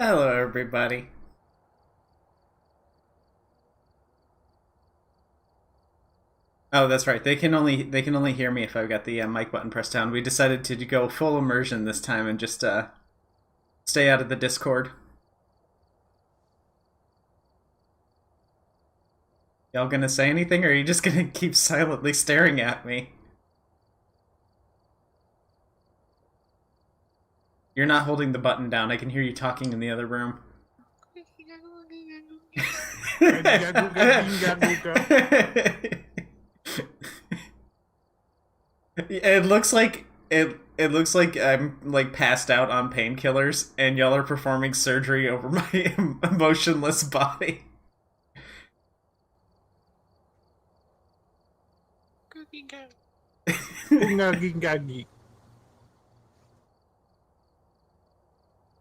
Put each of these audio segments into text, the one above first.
Hello, everybody. Oh, that's right. They can only hear me if I've got the mic button pressed down. We decided to go full immersion this time and just stay out of the Discord. Y'all gonna say anything, or are you just gonna keep silently staring at me? You're not holding the button down. I can hear you talking in the other room. It looks like it looks like I'm like passed out on painkillers, and y'all are performing surgery over my emotionless body.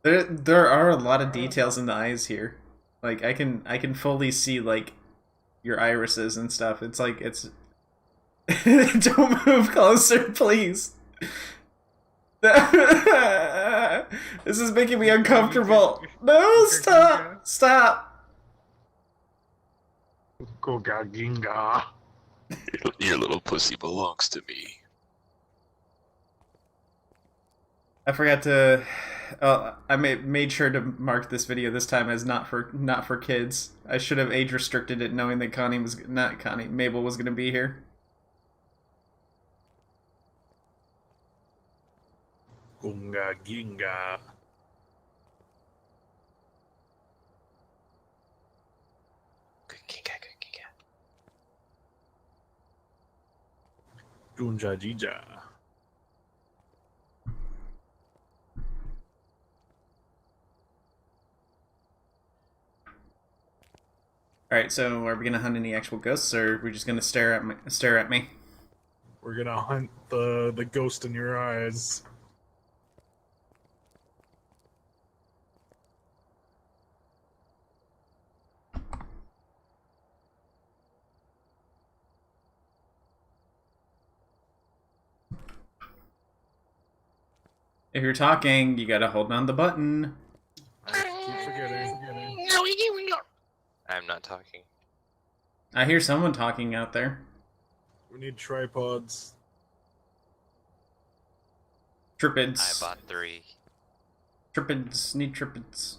There are a lot of details in the eyes here. Like I can fully see like your irises and stuff. It's like it's don't move closer, please. This is making me uncomfortable. No, stop. Stop. Gogaginga. Your little pussy belongs to me. I forgot to I made sure to mark this video this time as not for kids. I should have age restricted it knowing that Mabel was going to be here. Gunga ginga. Junja jija. All right, so are we gonna hunt any actual ghosts, or are we just gonna stare at me? We're gonna hunt the ghost in your eyes. If you're talking, you gotta hold down the button. I keep forgetting. I'm not talking. I hear someone talking out there. We need tripods. Tripids. I bought 3. Tripids need tripids.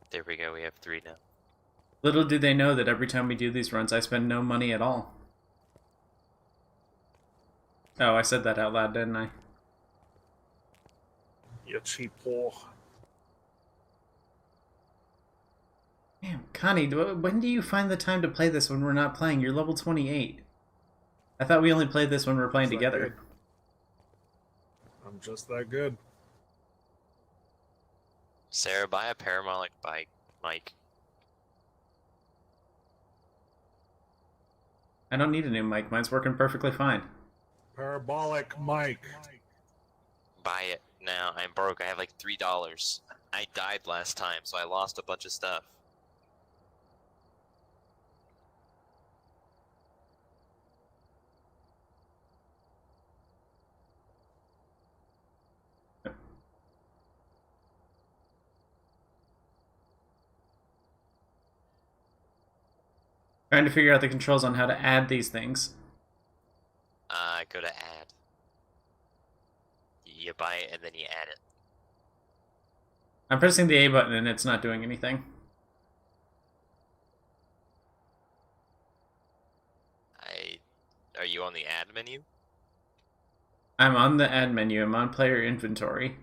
There we go, we have 3 now. Little do they know that every time we do these runs, I spend no money at all. Oh, I said that out loud, didn't I? You cheap whore. Damn, Connie, when do you find the time to play this when we're not playing? You're level 28. I thought we only played this when we're playing together. I'm just that good. Sarah, buy a parabolic bike, Mike. I don't need a new mic. Mine's working perfectly fine. Parabolic mic. Buy it now. I'm broke. I have like $3. I died last time, so I lost a bunch of stuff. Trying to figure out the controls on how to add these things. Go to add. You buy it and then you add it. I'm pressing the A button and it's not doing anything. Are you on the add menu? I'm on the add menu. I'm on player inventory.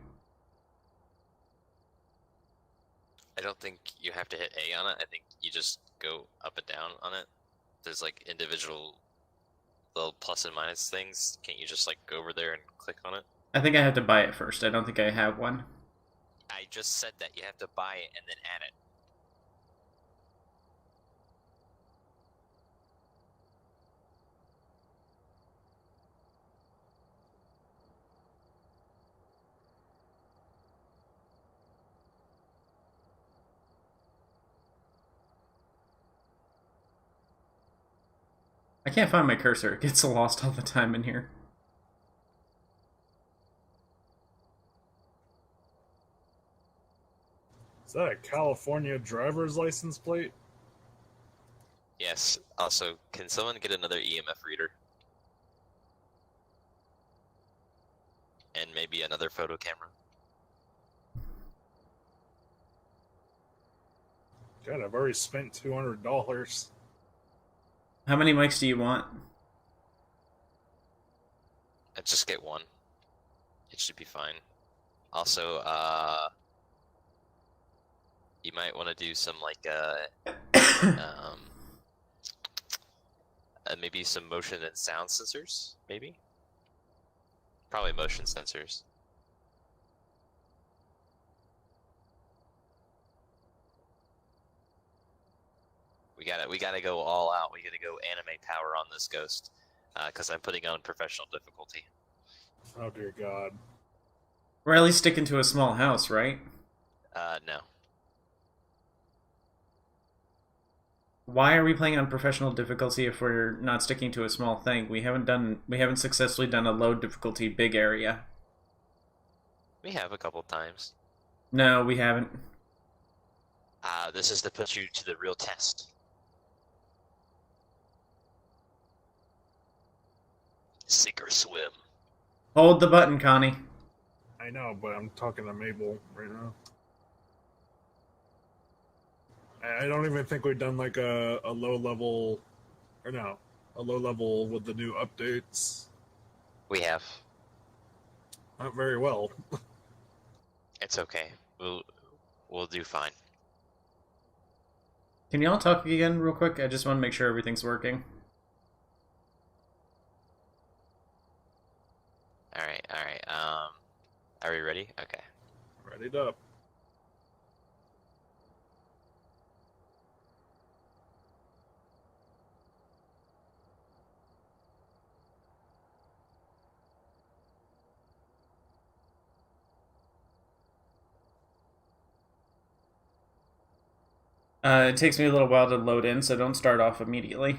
I don't think you have to hit A on it. I think you just go up and down on it. There's like individual little plus and minus things. Can't you just like go over there and click on it? I think I have to buy it first. I don't think I have one. I just said that you have to buy it and then add it. I can't find my cursor. It gets lost all the time in here. that a California driver's license plate? Yes. Also, can someone get another EMF reader? And maybe another photo camera? God, I've already spent $200. How many mics do you want? I'd just get one. It should be fine. Also, you might want to do some like maybe some motion and sound sensors, maybe? Probably motion sensors. We gotta go all out. We gotta go anime power on this ghost, because I'm putting on professional difficulty. Oh dear God. We're at least sticking to a small house, right? No. Why are we playing on professional difficulty if we're not sticking to a small thing? We haven't successfully done a low difficulty big area. We have a couple times. No, we haven't. This is to put you to the real test. Sink or swim. Hold the button, Connie. I know, but I'm talking to Mabel right now. I don't even think we've done like a low level, or no, a low level with the new updates. We have. Not very well. It's okay. We'll do fine. Can y'all talk again real quick? I just want to make sure everything's working. Alright, alright. Are we ready? Okay. Ready up. It takes me a little while to load in, so don't start off immediately.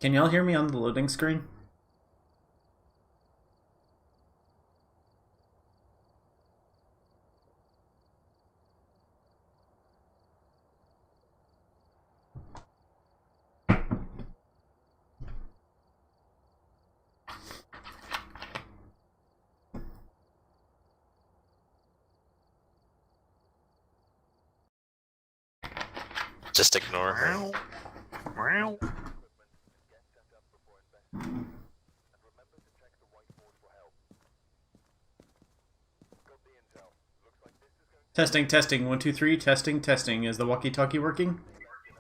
Can y'all hear me on the loading screen? Just ignore her. Meow. Testing, testing, 1, 2, 3, testing, testing. Is the walkie-talkie working?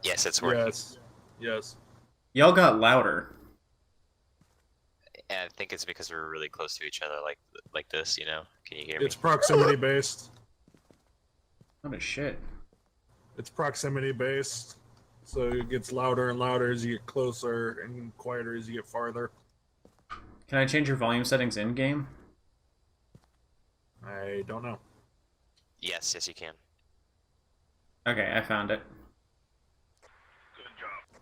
Yes, it's working. Yes. Yes. Y'all got louder. And I think it's because we're really close to each other, like this. You know? Can you hear me? It's proximity based. What a shit. It's proximity based. So it gets louder and louder as you get closer and quieter as you get farther. Can I change your volume settings in-game? I don't know. Yes, yes, you can. Okay, I found it. Good job.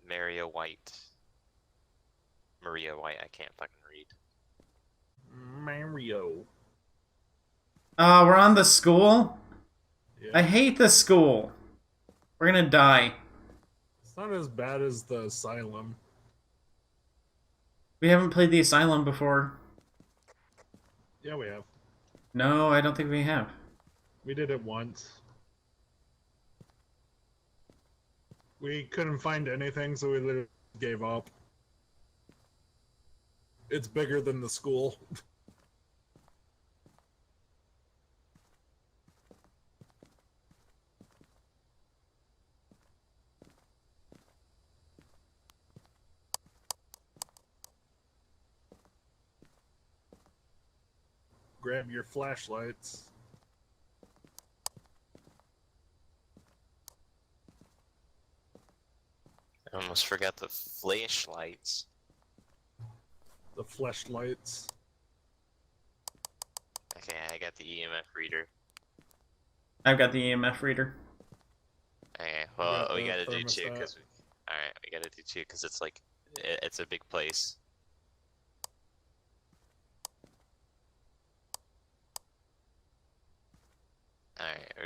Maria White. Maria White. I can't fucking read. Mario. We're on the school? Yeah. I hate the school. We're gonna die. It's not as bad as the asylum. We haven't played the Asylum before. Yeah, we have. No, I don't think we have. We did it once. We couldn't find anything, so we literally gave up. It's bigger than the school. Grab your flashlights. I almost forgot the flashlights. The flashlights. Okay, I got the EMF reader. I've got the EMF reader. Okay, well, got we the gotta do two, thermostat. because alright, we gotta do two, because it's like, it's a big place.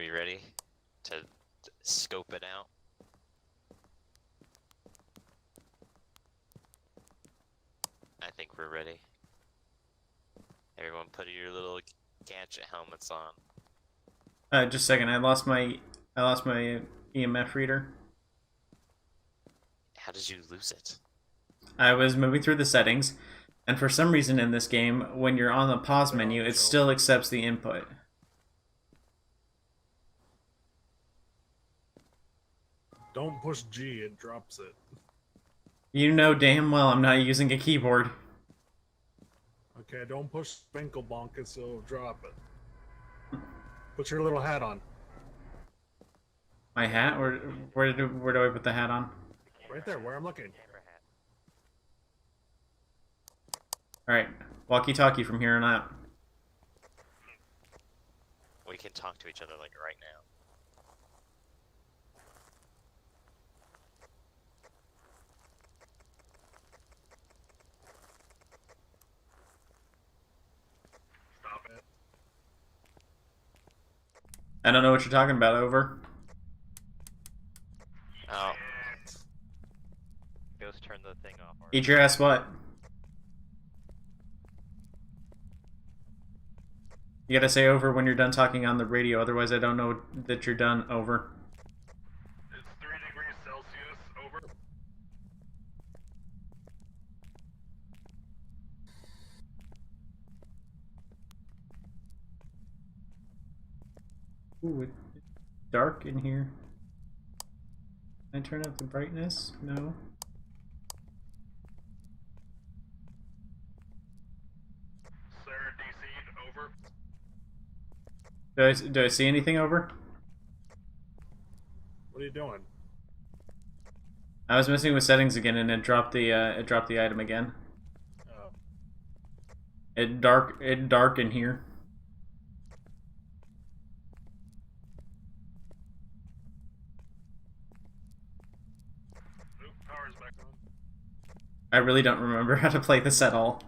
Are you ready to scope it out? I think we're ready. Everyone put your little gadget helmets on. Just a second. I lost my EMF reader. How did you lose it? I was moving through the settings, and for some reason in this game, when you're on the pause menu, it still accepts the input. Don't push G, it drops it. You know damn well I'm not using a keyboard. Okay, don't push Spinklebonkus, so it'll drop it. Put your little hat on. My hat? Where do I put the hat on? Right there, where I'm looking. Alright, walkie-talkie from here on out. We can talk to each other like right now. Stop it. I don't know what you're talking about, over. Oh. Ghost, turn the thing off. Eat your ass what? You gotta say over when you're done talking on the radio, otherwise I don't know that you're done, over. It's 3 degrees Celsius, over. Ooh, it's dark in here. Can I turn up the brightness? No. Sera DC'd, over. Do I see anything, over? What are you doing? I was messing with settings again and it dropped the item again. Oh. It dark in here. Oop, power's back on. I really don't remember how to play this at all.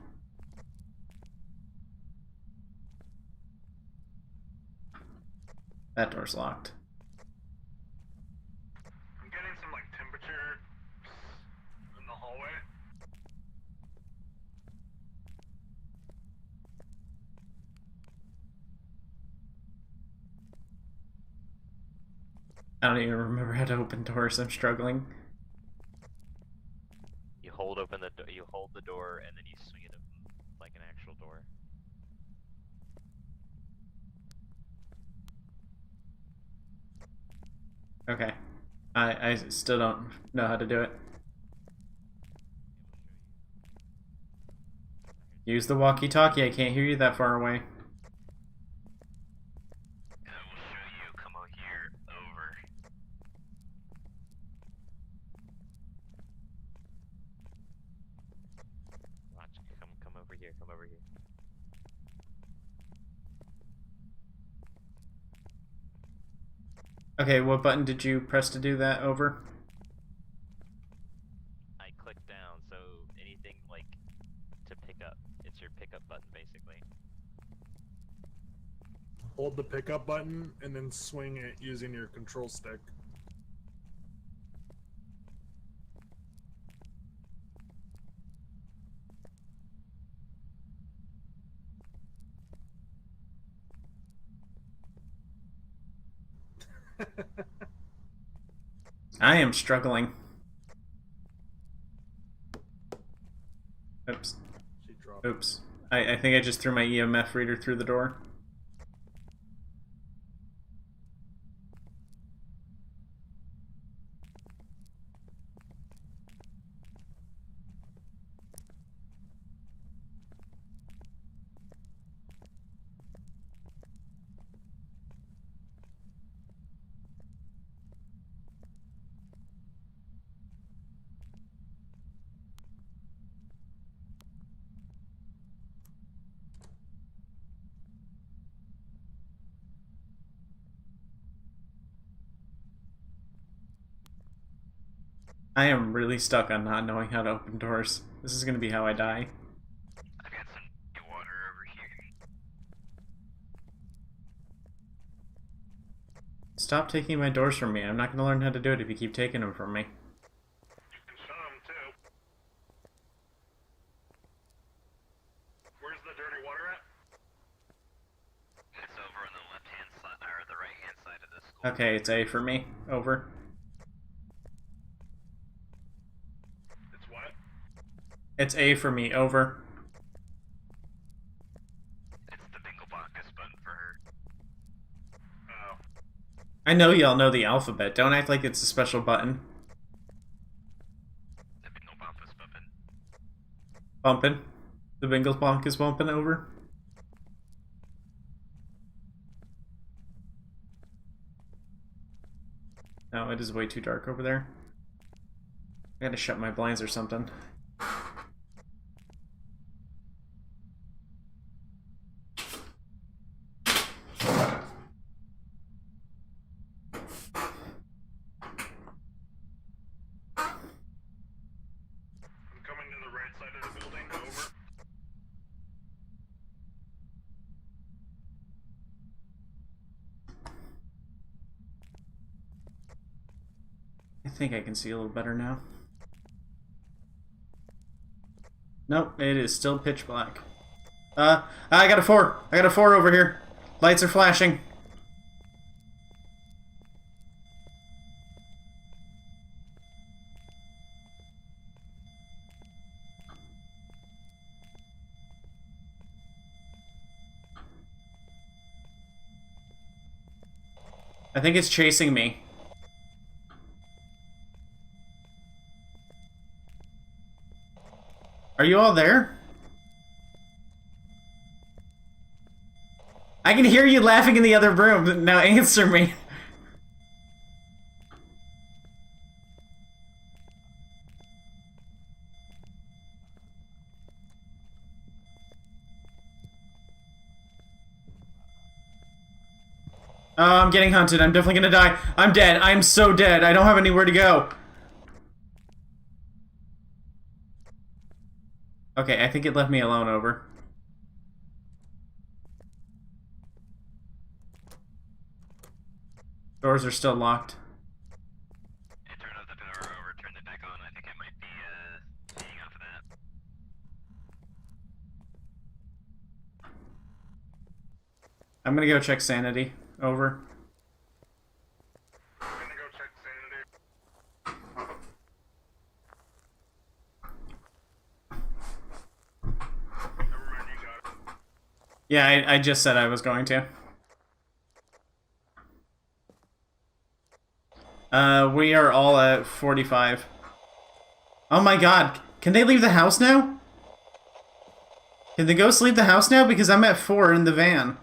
That door's locked. I'm getting some, like, temperature in the hallway. I don't even remember how to open doors. I'm struggling. You hold open the you hold the door and then you swing it open like an actual door. Okay. I still don't know how to do it. Use the walkie-talkie. I can't hear you that far away. I will show you. Come over here. Over. Watch. Come over here. Come over here. Okay, what button did you press to do that, over? I click down, so anything like to pick up. It's your pickup button, basically. Hold the pickup button and then swing it using your control stick. I am struggling. Oops. She dropped. Oops. I think I just threw my EMF reader through the door. I am really stuck on not knowing how to open doors. This is gonna be how I die. I got some water over here. stop taking my doors from me. I'm not gonna learn how to do it if you keep taking them from me. You can shut them too. Where's the dirty water at? It's over on the left-hand side, or the right-hand side of the school. Okay, it's A for me. Over. It's what? It's A for me. Over. It's the Binglebonkus button for her. Oh. I know y'all know the alphabet. Don't act like it's a special button. The Binglebonkus button. Bumping. The Bingles bonk is bumping over. No, it is way too dark over there. I gotta shut my blinds or something. I'm coming to the right side of the building. Over. I think I can see a little better now. Nope, it is still pitch black. I got a 4. I got a 4 over here. Lights are flashing. I think it's chasing me. Are you all there? I can hear you laughing in the other room. Now answer me. Oh, I'm getting hunted. I'm definitely gonna die. I'm dead. I'm so dead. I don't have anywhere to go. Okay, I think it left me alone. Over. Doors are still locked. I turned off the power over, turned it back on. I think it might be, feeding off of that. I'm gonna go check sanity. Over. I'm gonna go check sanity. Never mind, you got it. Yeah, I just said I was going to. We are all at 45. Oh my god. Can they leave the house now? Can the ghosts leave the house now? Because I'm at 4 in the van.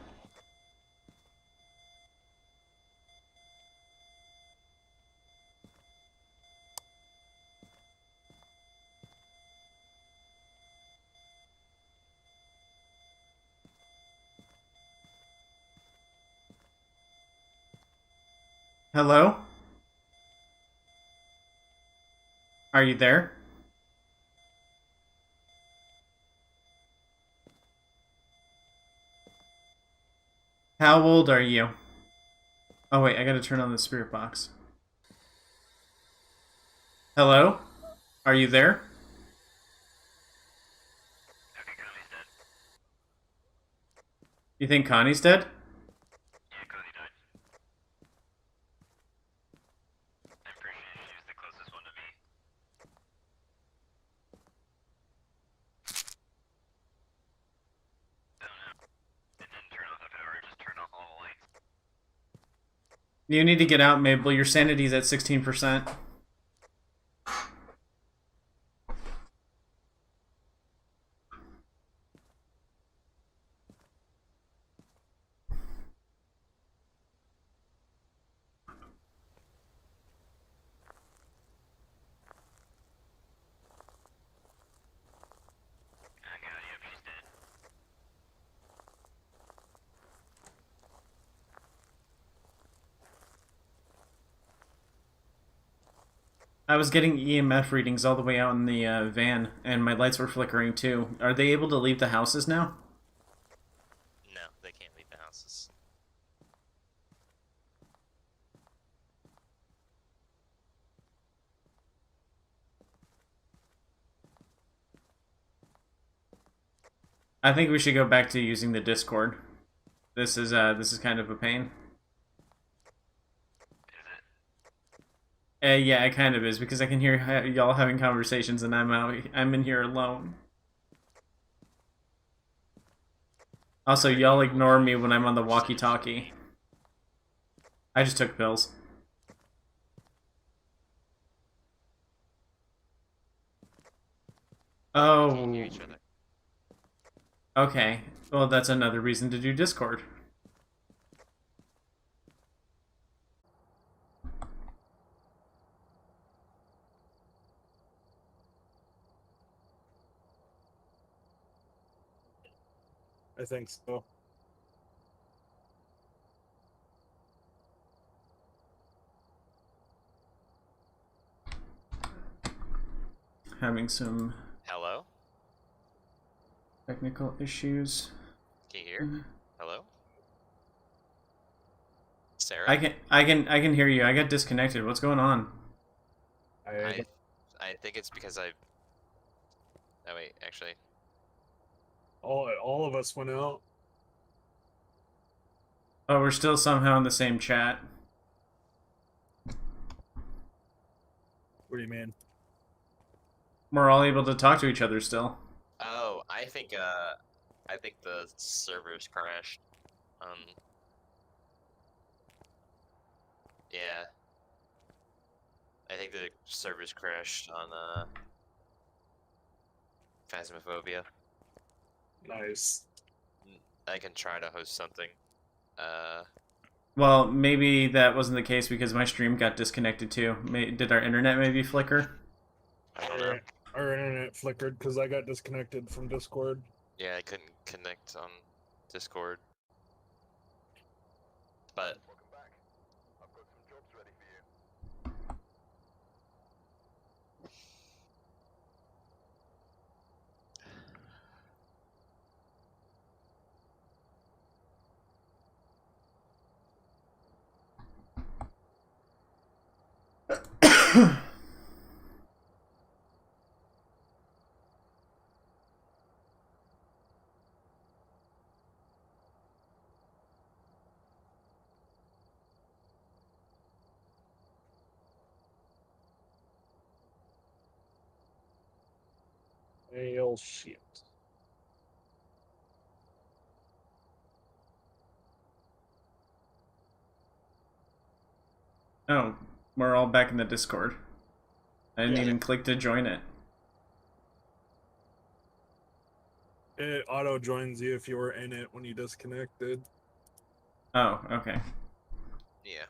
Hello? Are you there? How old are you? Oh wait, I gotta turn on the spirit box. Hello? Are you there? Okay, Connie's dead. You think Connie's dead? Yeah, Connie died. I'm pretty sure she was the closest one to me. Don't know. It didn't turn off the power, it just turned off all the lights. You need to get out, Mabel. Your sanity's at 16%. Oh god, yep, she's dead. I was getting EMF readings all the way out in the van, and my lights were flickering too. Are they able to leave the houses now? No, they can't leave the houses. I think we should go back to using the Discord. This is kind of a pain. Yeah, it kind of is because I can hear y'all having conversations and I'm in here alone. Also, y'all ignore me when I'm on the walkie-talkie. I just took pills. We can't hear Oh, each other. okay. Well, that's another reason to do Discord. I think so. Having some Hello? technical issues. Can you hear? Hello? Sarah? I can hear you. I got disconnected. What's going on? I think it's because I. Oh wait, actually, all of us went out. Oh, we're still somehow in the same chat. What do you mean? We're all able to talk to each other still. oh, I think the servers crashed. Yeah, I think the servers crashed on Phasmophobia. Nice. I can try to host something. Well, maybe that wasn't the case because my stream got disconnected too. Did our internet maybe flicker? I don't know. Our internet flickered because I got disconnected from Discord. Yeah, I couldn't connect on Discord. But Hail shit. Oh, we're all back in the Discord. I didn't Yeah. even click to join it. It auto joins you if you were in it when you disconnected. Oh, okay. yeah,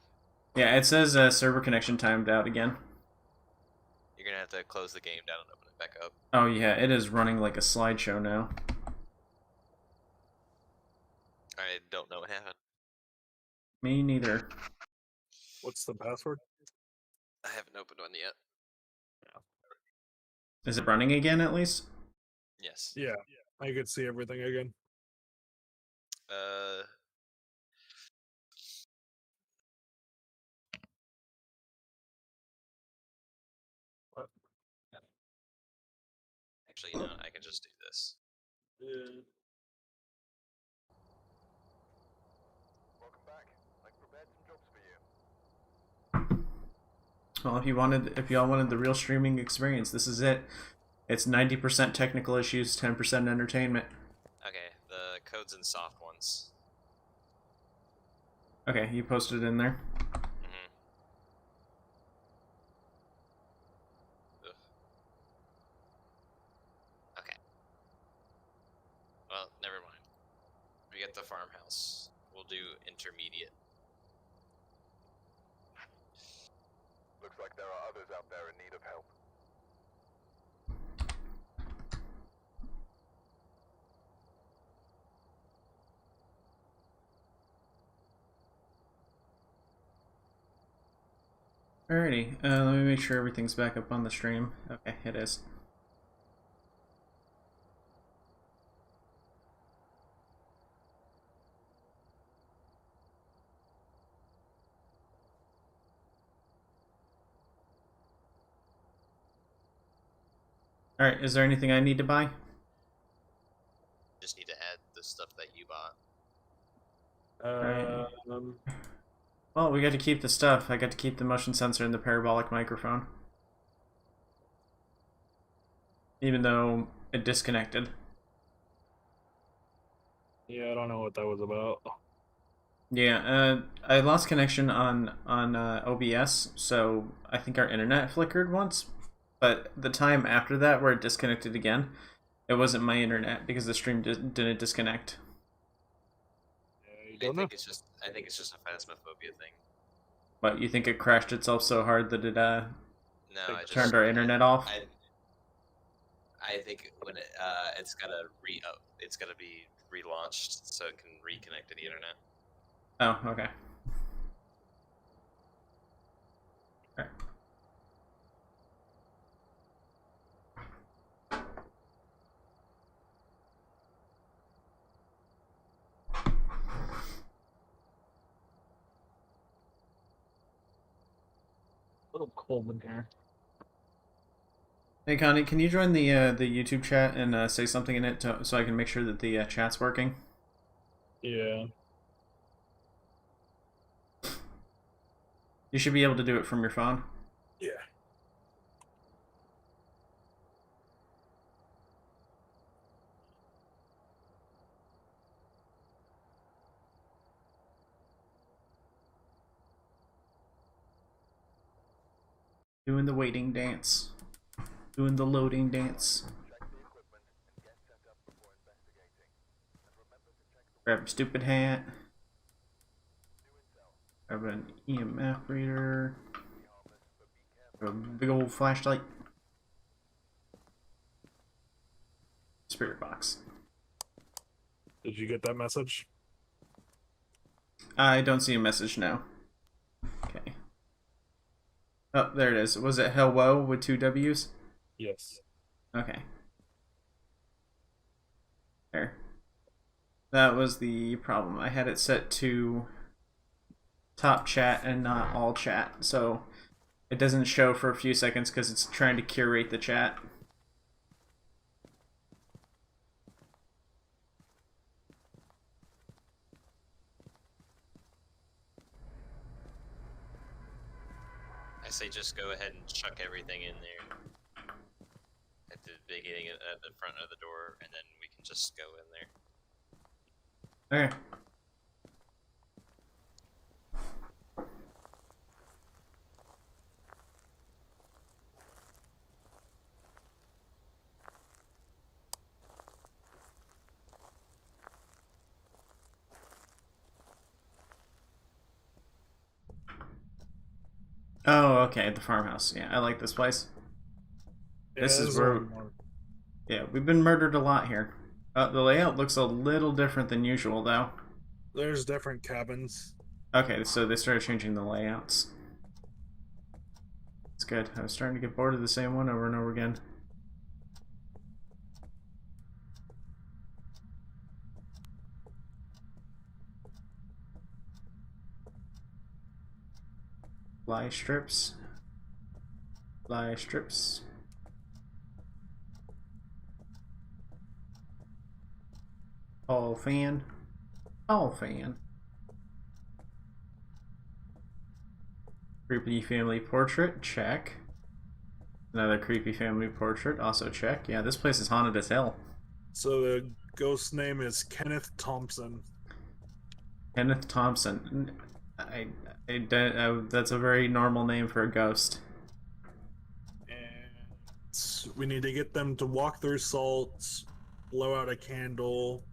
Yeah, it says server connection timed out again. you're gonna have to close the game down and open it back up. Oh yeah, it is running like a slideshow now. I don't know what happened. Me neither. What's the password? I haven't opened one yet. Is it running again at least? Yes. Yeah, I could see everything again. Uh. What? Actually, you know, I can just do this. Yeah. Well, if y'all wanted the real streaming experience, this is it. It's 90% technical issues, 10% entertainment. Okay, the code's in soft ones. Okay, you posted it in there. Mm-hmm. Okay. Well, never mind. We get the farmhouse. We'll do intermediate. Looks like there are others out there in need of help. Alrighty, let me make sure everything's back up on the stream. Okay, it is. Alright, is there anything I need to buy? just need to add the stuff that you bought. Right. Um, Well, we got to keep the stuff. I got to keep the motion sensor and the parabolic microphone. Even though it disconnected. yeah, I don't know what that was about. Yeah, I lost connection on OBS, so I think our internet flickered once. But the time after that, where it disconnected again, it wasn't my internet because the stream didn't disconnect. Yeah, you I don't know. think it's just a phasmophobia thing. But you think it crashed itself so hard that it No, I just turned our internet off? I think when it's gotta it's gotta be relaunched so it can reconnect to the internet. Oh, okay. Okay. A little cold in here. Hey Connie, can you join the YouTube chat and say something in it so I can make sure that the chat's working? Yeah. You should be able to do it from your phone. Yeah. Doing the waiting dance. Doing the loading dance. Check the equipment and get set up before investigating. And remember to check the Grab a stupid hat. new intel. Grab an EMF reader. Be harmless, but be careful. Grab a big old flashlight. Spirit box. Did you get that message? I don't see a message now. Okay. Oh, there it is. Was it hello with 2 W's? Yes. Okay. There. That was the problem. I had it set to top chat and not all chat, so it doesn't show for a few seconds because it's trying to curate the chat. I say just go ahead and chuck everything in there at the beginning at the front of the door, and then we can just go in there. Okay. Oh, okay, the farmhouse. Yeah, I like this place. This Yeah, is there's a where- little more. Yeah, we've been murdered a lot here. The layout looks a little different than usual, though. There's different cabins. Okay, so they started changing the layouts. It's good. I was starting to get bored of the same one over and over again. Fly strips. Fly strips. Hall fan. Hall fan. Creepy family portrait, check. Another creepy family portrait, also check. Yeah, this place is haunted as hell. So the ghost name is Kenneth Thompson. Kenneth Thompson. That's a very normal name for a ghost. And we need to get them to walk through salts, blow out a candle,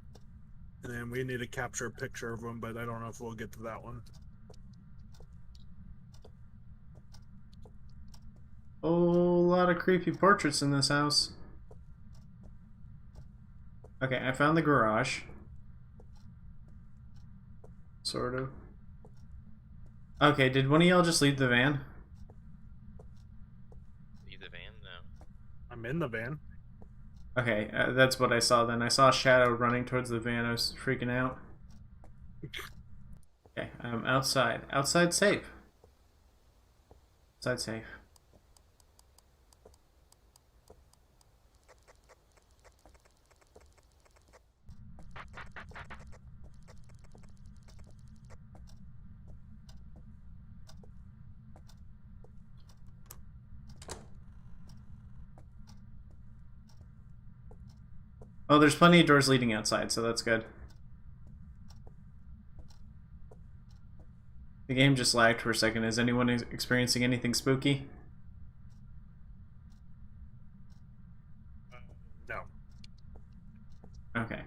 and then we need to capture a picture of them, but I don't know if we'll get to that one. Oh, a lot of creepy portraits in this house. Okay, I found the garage. Sort of. Okay, did one of y'all just leave the van? Leave the van? No. I'm in the van. Okay, that's what I saw then. I saw a shadow running towards the van. I was freaking out. Okay, I'm outside. Outside safe. Outside safe. Oh, there's plenty of doors leading outside, so that's good. The game just lagged for a second. Is anyone experiencing anything spooky? No. Okay.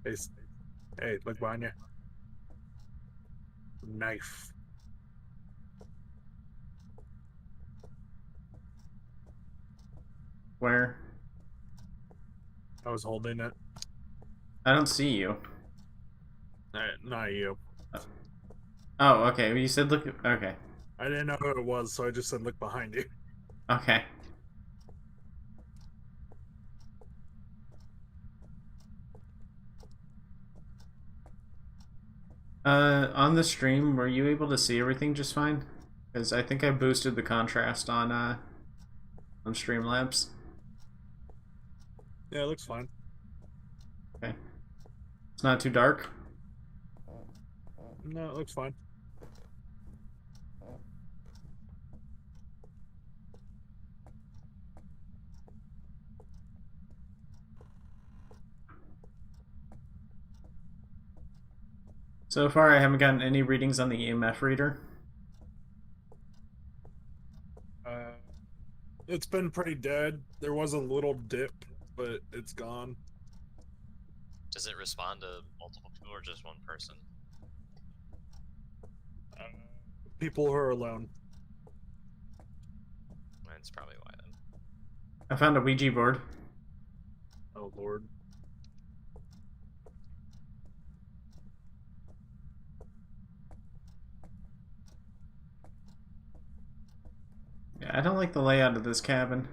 Hey, hey, look behind you. Knife. Where? I was holding it. I don't see you. Not you. Oh, okay. You said look. Okay. I didn't know who it was, so I just said look behind you. Okay. On the stream, were you able to see everything just fine? Because I think I boosted the contrast on Streamlabs. Yeah, it looks fine. Okay. It's not too dark. No, it looks fine. So far, I haven't gotten any readings on the EMF reader. It's been pretty dead. There was a little dip, but it's gone. Does it respond to multiple people or just one person? People who are alone. That's probably why then. I found a Ouija board. Oh lord. Yeah, I don't like the layout of this cabin.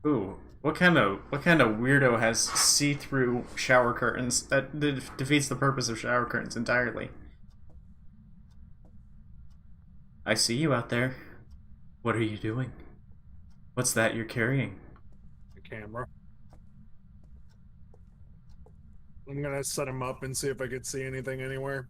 Ooh, what kind of weirdo has see-through shower curtains? That defeats the purpose of shower curtains entirely. I see you out there. What are you doing? What's that you're carrying? The camera. I'm gonna set him up and see if I could see anything anywhere.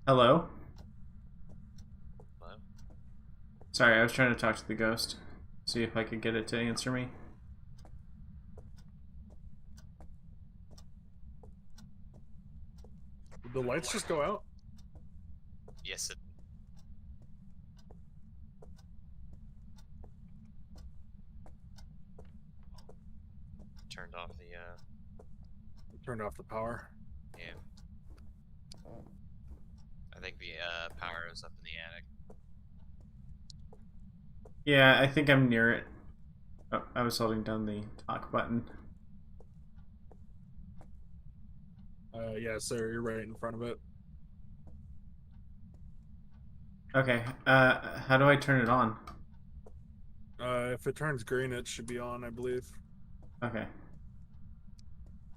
Hello? Hello? Sorry, I was trying to talk to the ghost. See if I could get it to answer me. Did the lights just go out? Yes, it. Turned off the, Turned off the power. yeah. I think the, power is up in the attic. Yeah, I think I'm near it. Oh, I was holding down the talk button. Yeah, sir, you're right in front of it. Okay, how do I turn it on? If it turns green, it should be on, I believe. Okay.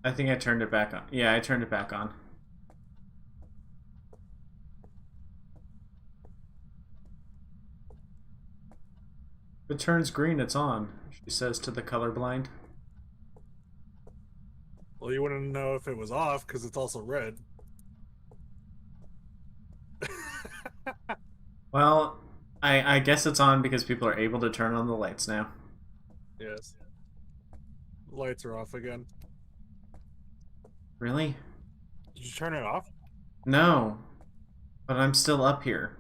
I think I turned it back on. Yeah, I turned it back on. If it turns green, it's on, she says to the colorblind. Well, you wouldn't know if it was off because it's also red. Well, I guess it's on because people are able to turn on the lights now. Yes. Lights are off again. Really? Did you turn it off? No. But I'm still up here.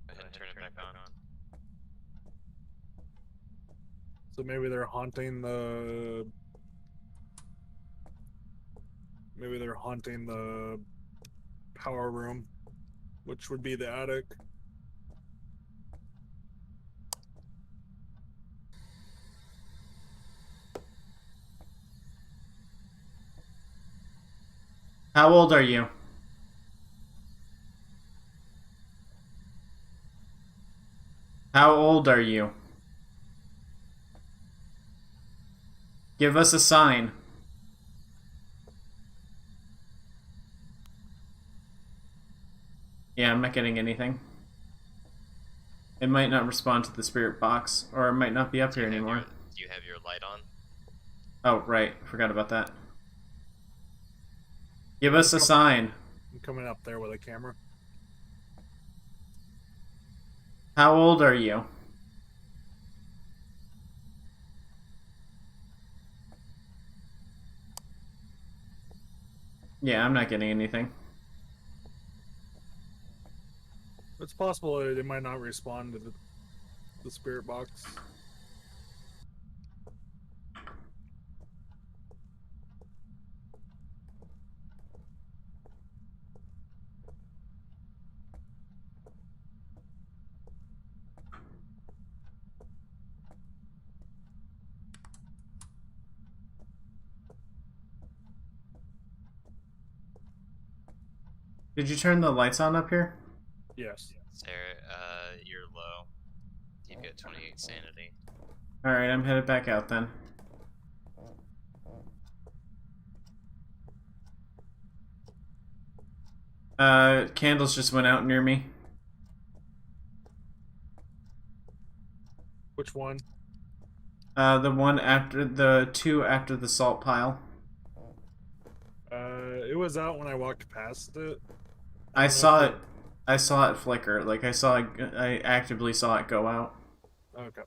Go ahead and turn it back on. So maybe they're haunting the... Maybe they're haunting the power room, which would be the attic. How old are you? How old are you? Give us a sign. Yeah, I'm not getting anything. It might not respond to the spirit box, or it might not be up here anymore. Do you have your light on? Oh, right. Forgot about that. Give us a sign. I'm coming up there with a camera. How old are you? Yeah, I'm not getting anything. It's possible they might not respond to the spirit box. Did you turn the lights on up here? Yes. Sarah, you're low. You've got 28 sanity. Alright, I'm headed back out then. Candles just went out near me. Which one? The one after the two after the salt pile. It was out when I walked past it. I saw it. I saw it flicker. Like I actively saw it go out. Okay.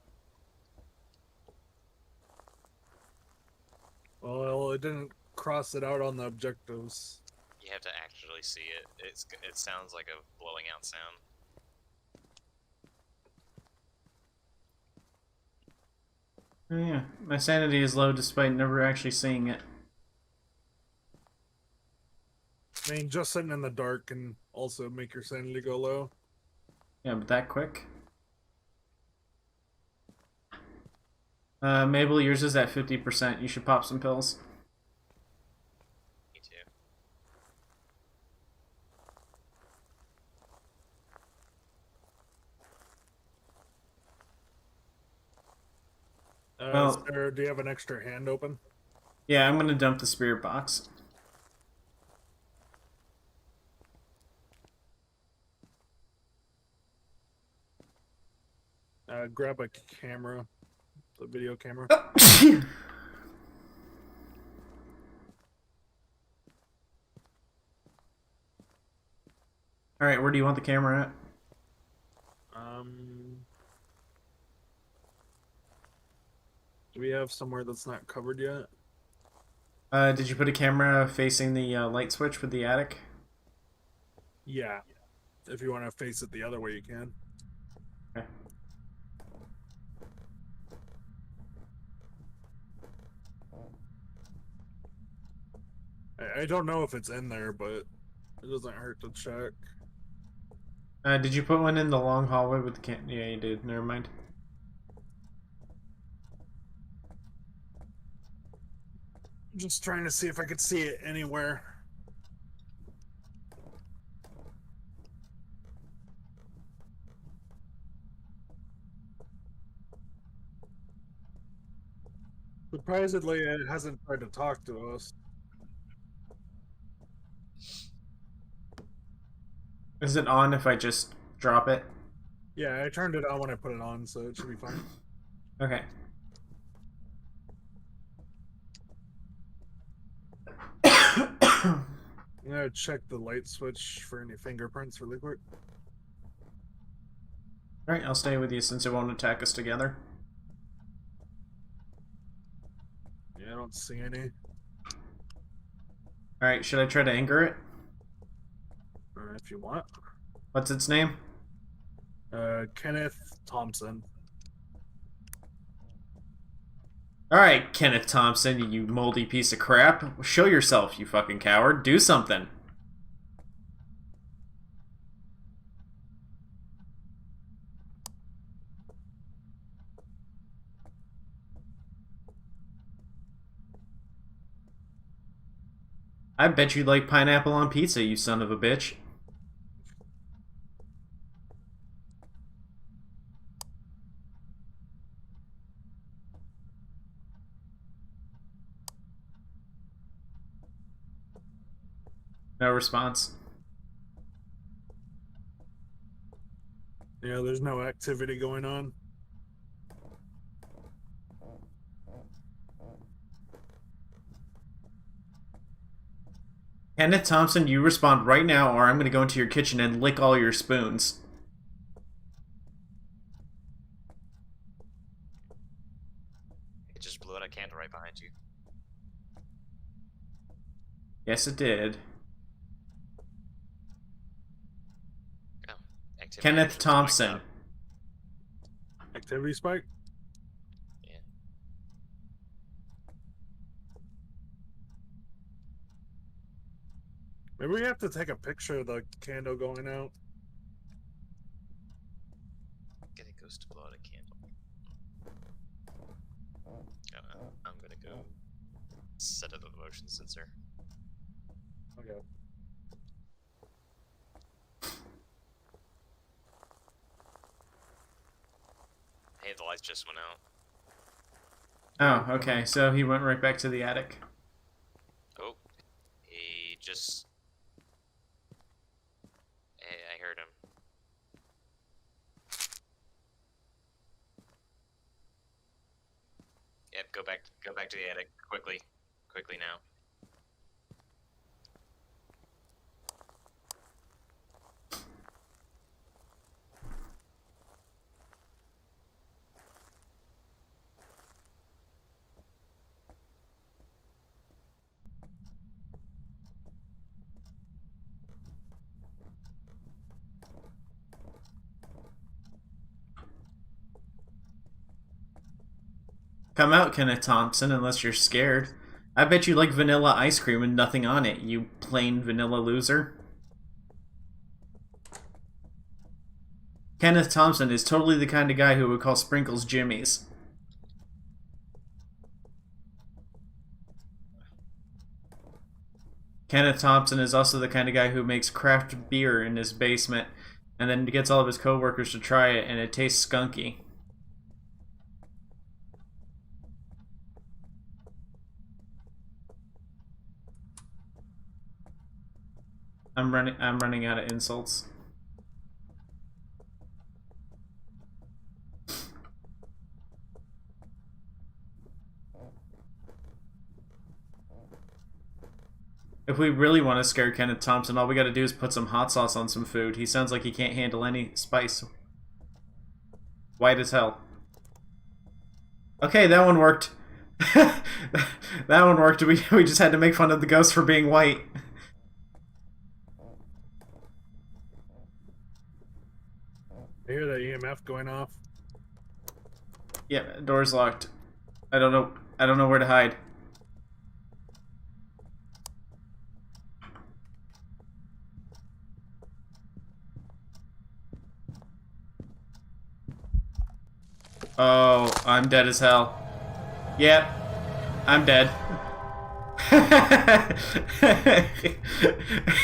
Well, it didn't cross it out on the objectives. You have to actually see it. It sounds like a blowing out sound. Oh, yeah, my sanity is low despite never actually seeing it. I mean, just sitting in the dark can also make your sanity go low. Yeah, but that quick. Mabel, yours is at 50%. You should pop some pills. Me too. Well- Sarah, do you have an extra hand open? Yeah, I'm gonna dump the spirit box. Grab a camera, the video camera. Alright, where do you want the camera at? Do we have somewhere that's not covered yet? Did you put a camera facing the light switch with the attic? Yeah. If you want to face it the other way, you can. Okay. I don't know if it's in there, but it doesn't hurt to check. Did you put one in the long hallway with the Yeah, you did. Never mind. I'm just trying to see if I could see it anywhere. Surprisingly, it hasn't tried to talk to us. Is it on if I just drop it? Yeah, I turned it on when I put it on, so it should be fine. Okay. I'm gonna check the light switch for any fingerprints really quick. Alright, I'll stay with you since it won't attack us together. Yeah, I don't see any. Alright, should I try to anger it? If you want. What's its name? Kenneth Thompson. Alright, Kenneth Thompson, you moldy piece of crap. Show yourself, you fucking coward. Do something. I bet you like pineapple on pizza, you son of a bitch. No response. Yeah, there's no activity going on. Kenneth Thompson, you respond right now, or I'm going to go into your kitchen and lick all your spoons. It just blew out a candle right behind you. Yes, it did. Oh, activity Kenneth actually spiked Thompson. up. Activity spike? Yeah. Maybe we have to take a picture of the candle going out. Get a ghost to blow out a candle. I'm gonna go set up a motion sensor. Okay. Hey, the lights just went out. Oh, okay, so he went right back to the attic. Oh, he just. Hey, I heard him. Yep, go back to the attic quickly, now. Come out, Kenneth Thompson, unless you're scared. I bet you like vanilla ice cream and nothing on it, you plain vanilla loser. Kenneth Thompson is totally the kind of guy who would call sprinkles jimmies. Kenneth Thompson is also the kind of guy who makes craft beer in his basement and then gets all of his coworkers to try it and it tastes skunky. I'm running out of insults. If we really want to scare Kenneth Thompson, all we gotta do is put some hot sauce on some food. He sounds like he can't handle any spice. White as hell. Okay, that one worked. That one worked. We just had to make fun of the ghost for being white. I hear the EMF going off. Yeah, door's locked. I don't know where to hide. Oh, I'm dead as hell. Yep, I'm dead.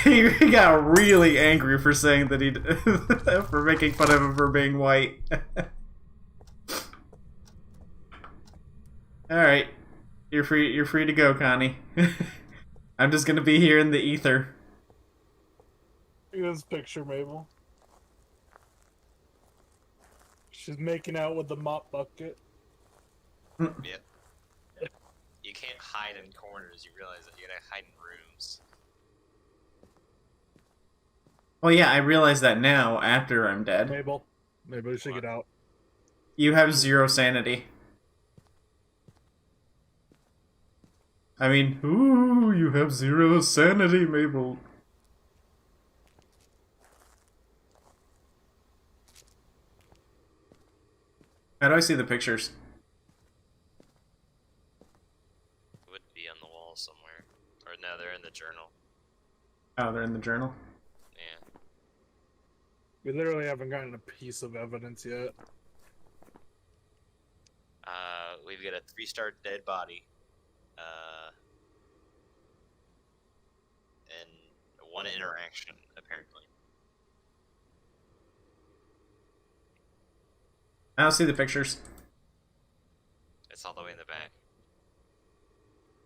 He got really angry for saying that he for making fun of him for being white. All right, you're free. You're free to go, Connie. I'm just gonna be here in the ether. Look at this picture, Mabel. She's making out with the mop bucket. Yep. You can't hide in corners. You realize that you gotta hide in rooms. Well, yeah, I realize that now after I'm dead. Mabel, we should get out. You have 0 sanity. I mean, ooh, you have 0 sanity, Mabel. How do I see the pictures? It would be on the wall somewhere. Or no, they're in the journal. Oh, they're in the journal? Yeah. We literally haven't gotten a piece of evidence yet. We've got a 3-star dead body. And 1 interaction, apparently. I don't see the pictures. It's all the way in the back.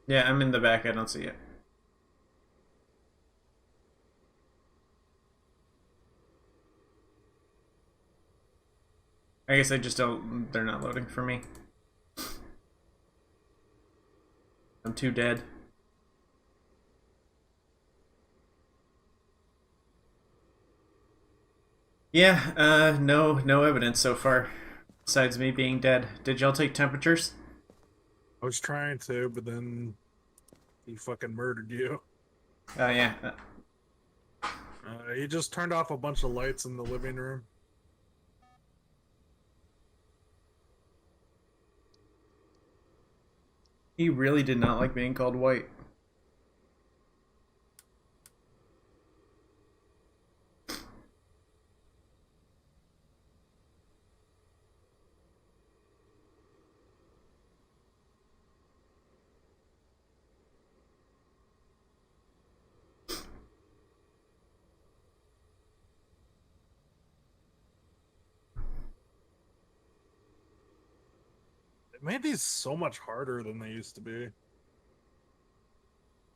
Yeah, I'm in the back. I don't see it. I guess I just don't. They're not loading for me. I'm too dead. Yeah, no evidence so far, besides me being dead. Did y'all take temperatures? I was trying to, but then he fucking murdered you. Oh yeah. He just turned off a bunch of lights in the living room. He really did not like being called white. It made these so much harder than they used to be.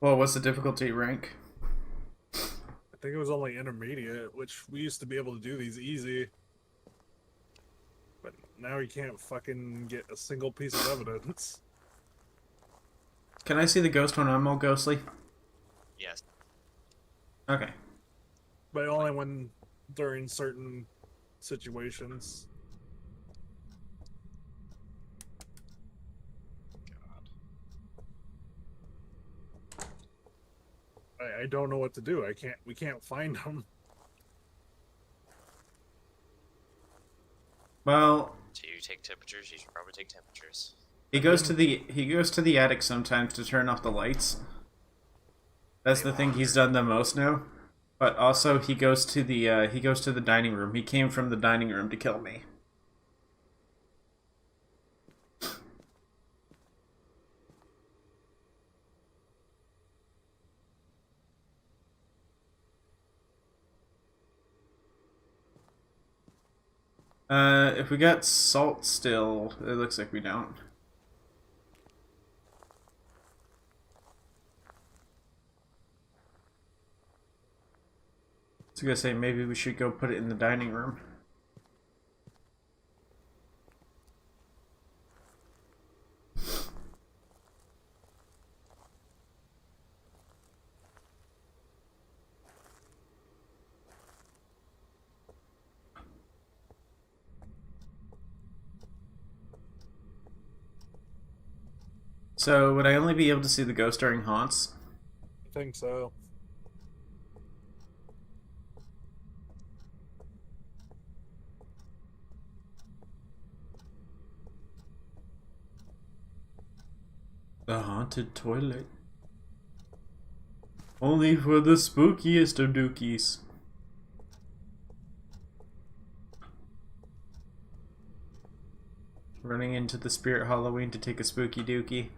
Well, what's the difficulty rank? I think it was only intermediate, which we used to be able to do these easy. But now you can't fucking get a single piece of evidence. Can I see the ghost when I'm all ghostly? Yes. Okay. But only when during certain situations. I don't know what to do. We can't find them. Well, Do you take temperatures? You should probably take temperatures. he goes to the attic sometimes to turn off the lights. That's the thing he's done the most now. But also he goes to the dining room. He came from the dining room to kill me. If we got salt still, it looks like we don't. I was gonna say maybe we should go put it in the dining room. So, would I only be able to see the ghost during haunts? I think so. The haunted toilet. Only for the spookiest of dookies. Running into the Spirit Halloween to take a spooky dookie.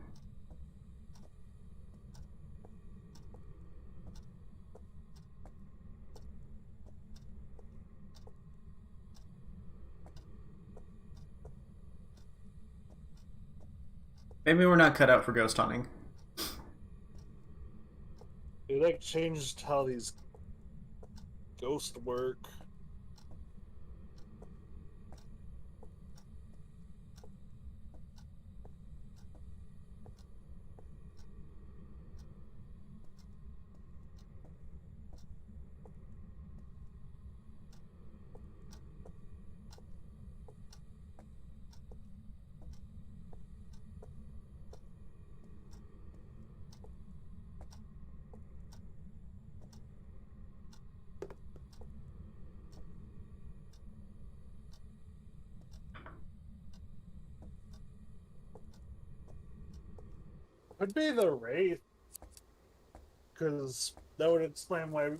Maybe we're not cut out for ghost hunting. They like changed how these ghosts work. Could be the wraith, because that would explain why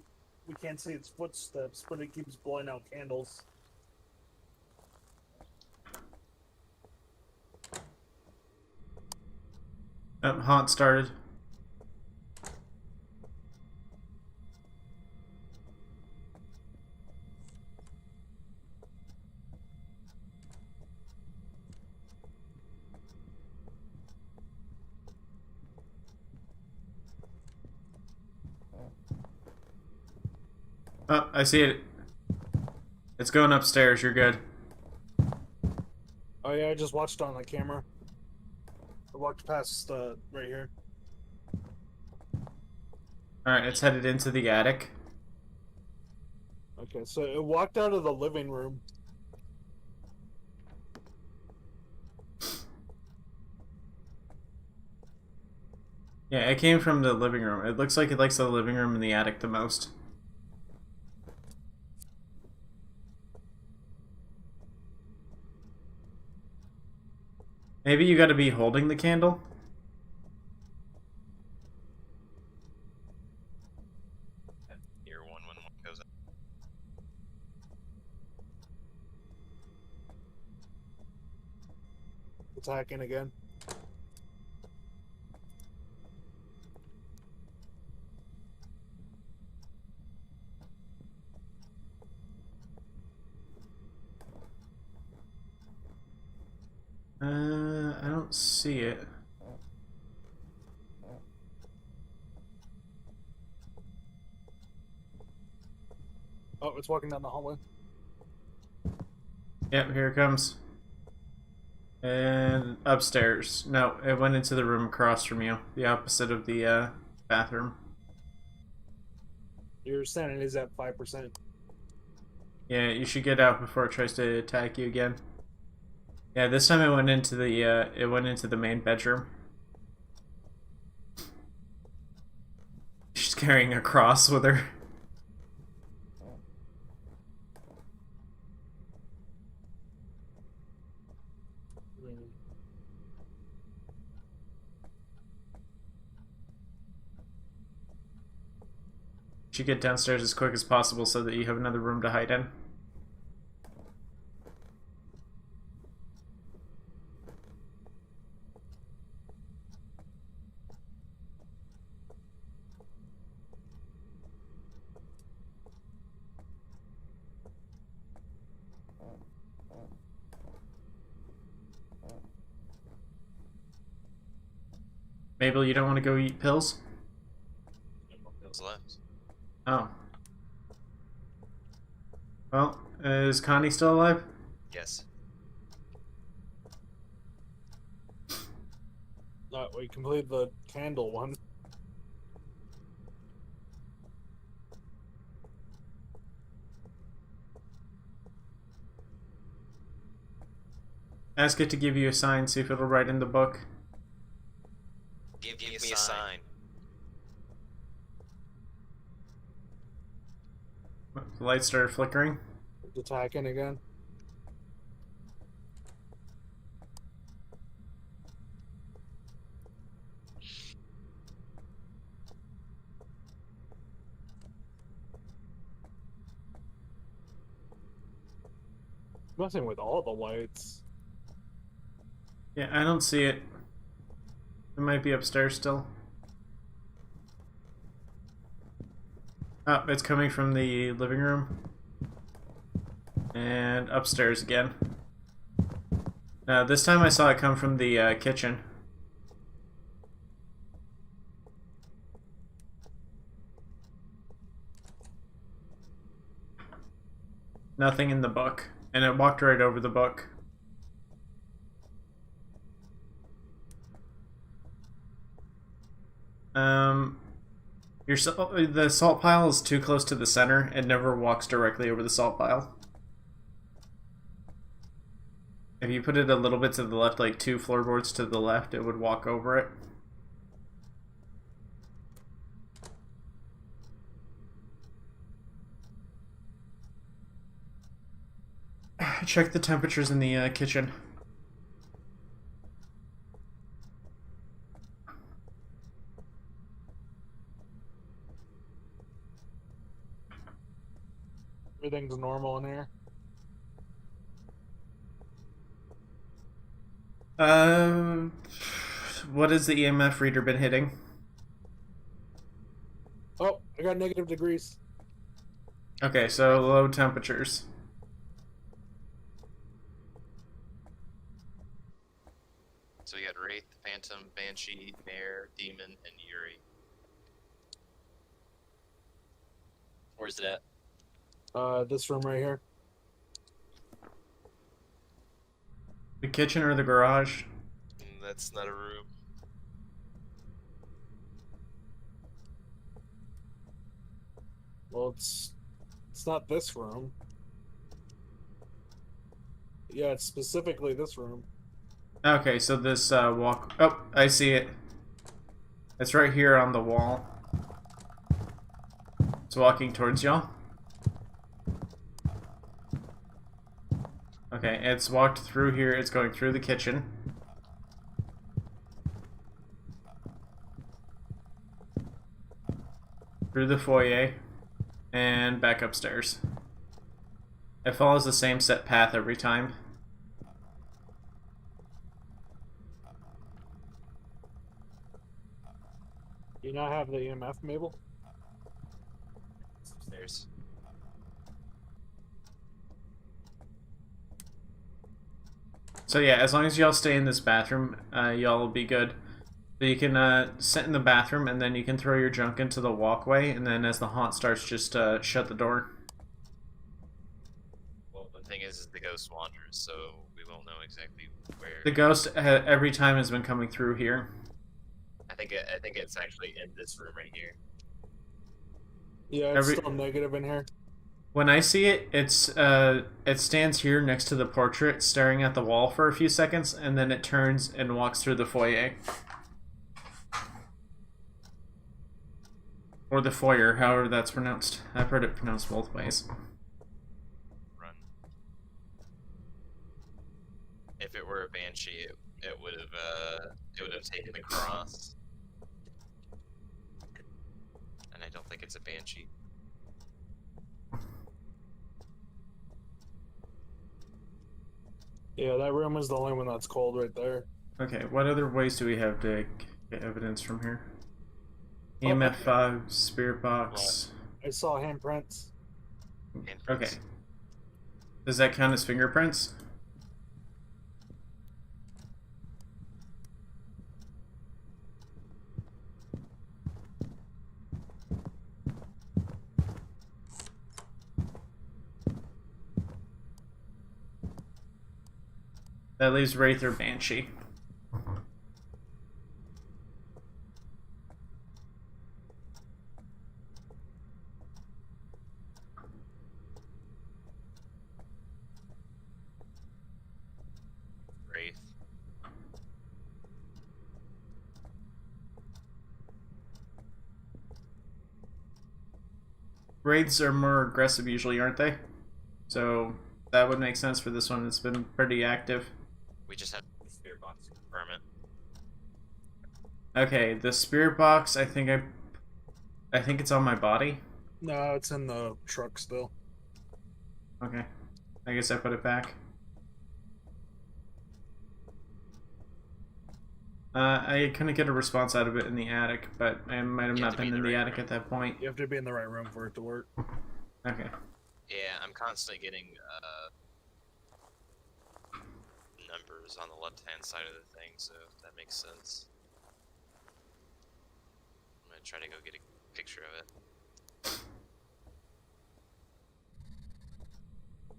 we can't see its footsteps, but it keeps blowing out candles. Haunt started. Oh, I see it. It's going upstairs. You're good. Oh yeah, I just watched on the camera. I walked past right here. Alright, it's headed into the attic. Okay, so it walked out of the living room. Yeah, it came from the living room. It looks like it likes the living room and the attic the most. Maybe you gotta be holding the candle? Year one when one goes up. Attacking again. I don't see it. Oh, it's walking down the hallway. Yep, here it comes. And upstairs. No, it went into the room across from you. The opposite of the bathroom. Your sanity's at 5%. Yeah, you should get out before it tries to attack you again. Yeah, this time it went into the main bedroom. She's carrying a cross with her. You should get downstairs as quick as possible so that you have another room to hide in. Mabel, you don't want to go eat pills? What's left? Oh. Well, is Connie still alive? Yes. We completed the candle one. Ask it to give you a sign, see if it'll write in the book. Give me a sign. The lights started flickering. It's attacking again. Messing with all the lights. Yeah, I don't see it. It might be upstairs still. Oh, it's coming from the living room. And upstairs again. This time I saw it come from the kitchen. Nothing in the book. And it walked right over the book. The salt pile is too close to the center. It never walks directly over the salt pile. If you put it a little bit to the left, like 2 floorboards to the left, it would walk over it. Check the temperatures in the kitchen. Everything's normal in here. What has the EMF reader been hitting? Oh, I got negative degrees. Okay, so low temperatures. So we got Wraith, Phantom, Banshee, Mare, Demon, and Yuri. Where's it at? This room right here. The kitchen or the garage? That's not a room. Well, it's not this room. Yeah, it's specifically this room. Okay, so this walk. Oh, I see it. It's right here on the wall. It's walking towards y'all. Okay, it's walked through here. It's going through the kitchen. Through the foyer. And back upstairs. It follows the same set path every time. Do you not have the EMF, Mabel? It's upstairs. So yeah, as long as y'all stay in this bathroom, y'all will be good. So you can sit in the bathroom, and then you can throw your junk into the walkway, and then as the haunt starts, just shut the door. Well, the thing is the ghost wanders, so we won't know exactly where. The ghost every time has been coming through here. I think it's actually in this room right here. Yeah, it's still negative in here. When I see it, it stands here next to the portrait, staring at the wall for a few seconds, and then it turns and walks through the foyer. Or the foyer, however that's pronounced. I've heard it pronounced both ways. Run. If it were a banshee, it would have taken the cross. And I don't think it's a banshee. Yeah, that room is the only one that's cold right there. Okay, what other ways do we have to get evidence from here? EMF 5, spirit box. I saw handprints. Okay. Does that count as fingerprints? That leaves Wraith or Banshee. Wraith. Wraiths are more aggressive usually, aren't they? So that would make sense for this one. It's been pretty active. We just had the spirit box to confirm it. Okay, the spirit box, I think it's on my body. No, it's in the truck still. Okay. I guess I put it back. I couldn't get a response out of it in the attic, but I might have not been in the attic at that point. You have to be in the right room for it to work. Okay. Yeah, I'm constantly getting numbers on the left-hand side of the thing, so if that makes sense. I'm gonna try to go get a picture of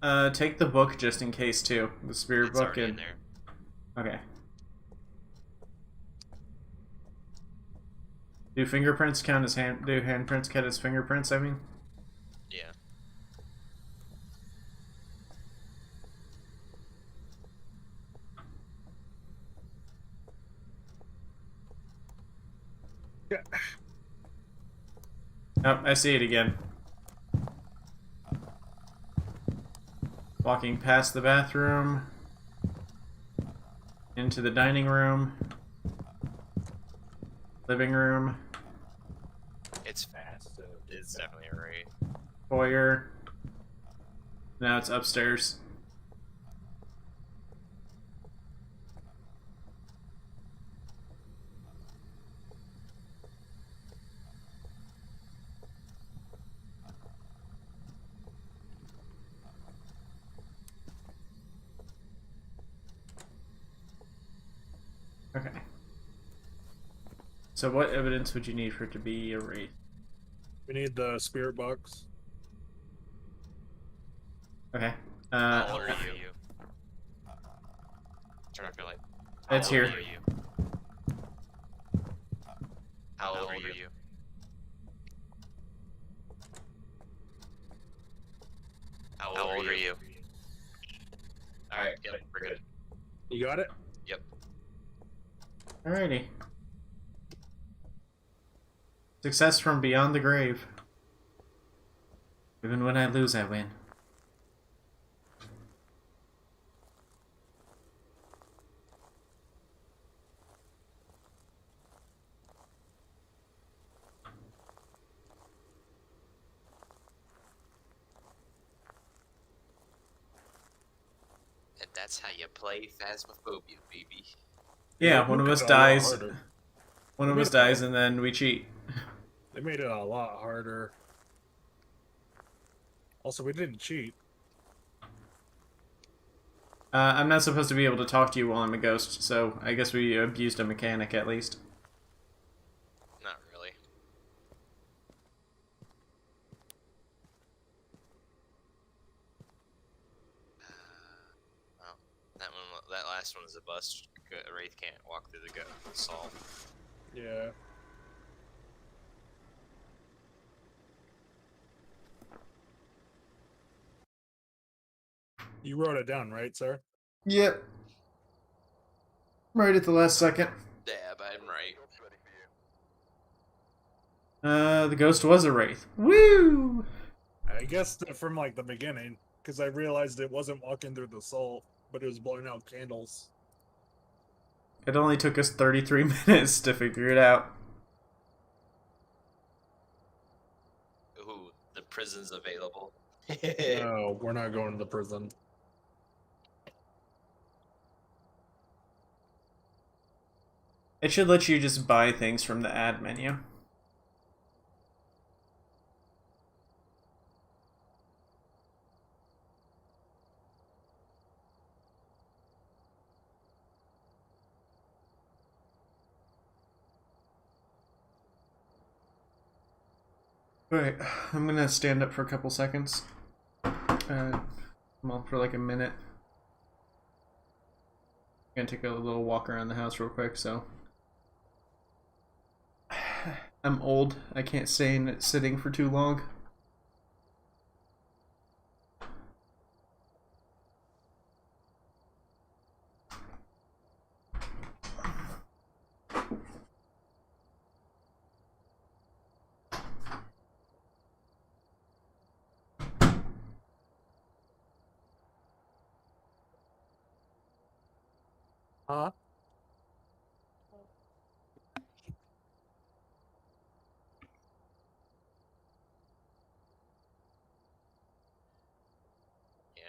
it. Take the book just in case too. The spirit It's book already in and there. okay. Do fingerprints count as do handprints count as fingerprints? I mean. Yeah. Yeah. Oh, I see it again. Walking past the bathroom, into the dining room, living room, It's fast, so it's definitely a Wraith. foyer. Now it's upstairs. Okay. So what evidence would you need for it to be a wraith? We need the spirit box. Okay. How old are you? Turn off your light. It's How old here. are you? How old are you? How old are you? Alright, yep, we're good. You got it? Yep. Alrighty. Success from beyond the grave. Even when I lose, I win. And that's how you play Phasmophobia, baby. Yeah, They one of made us it a lot dies. harder. One of They us made it dies, and then we cheat. They made it a lot harder. Also, we didn't cheat. I'm not supposed to be able to talk to you while I'm a ghost, so I guess we abused a mechanic at least. Not really. Well, that last one is a bust. Wraith can't walk through the salt. Yeah. You wrote it down, right, sir? Yep. Right at the last second. Dab, I'm right. Job's ready for you. The ghost was a wraith. Woo! I guessed it from like the beginning because I realized it wasn't walking through the salt, but it was blowing out candles. It only took us 33 minutes to figure it out. Ooh, the prison's available. No, we're not going to the prison. It should let you just buy things from the ad menu. Alright, I'm gonna stand up for a couple seconds. Well, for like a minute. I'm gonna take a little walk around the house real quick, so. I'm old. I can't stay in it sitting for too long. Huh? Yeah.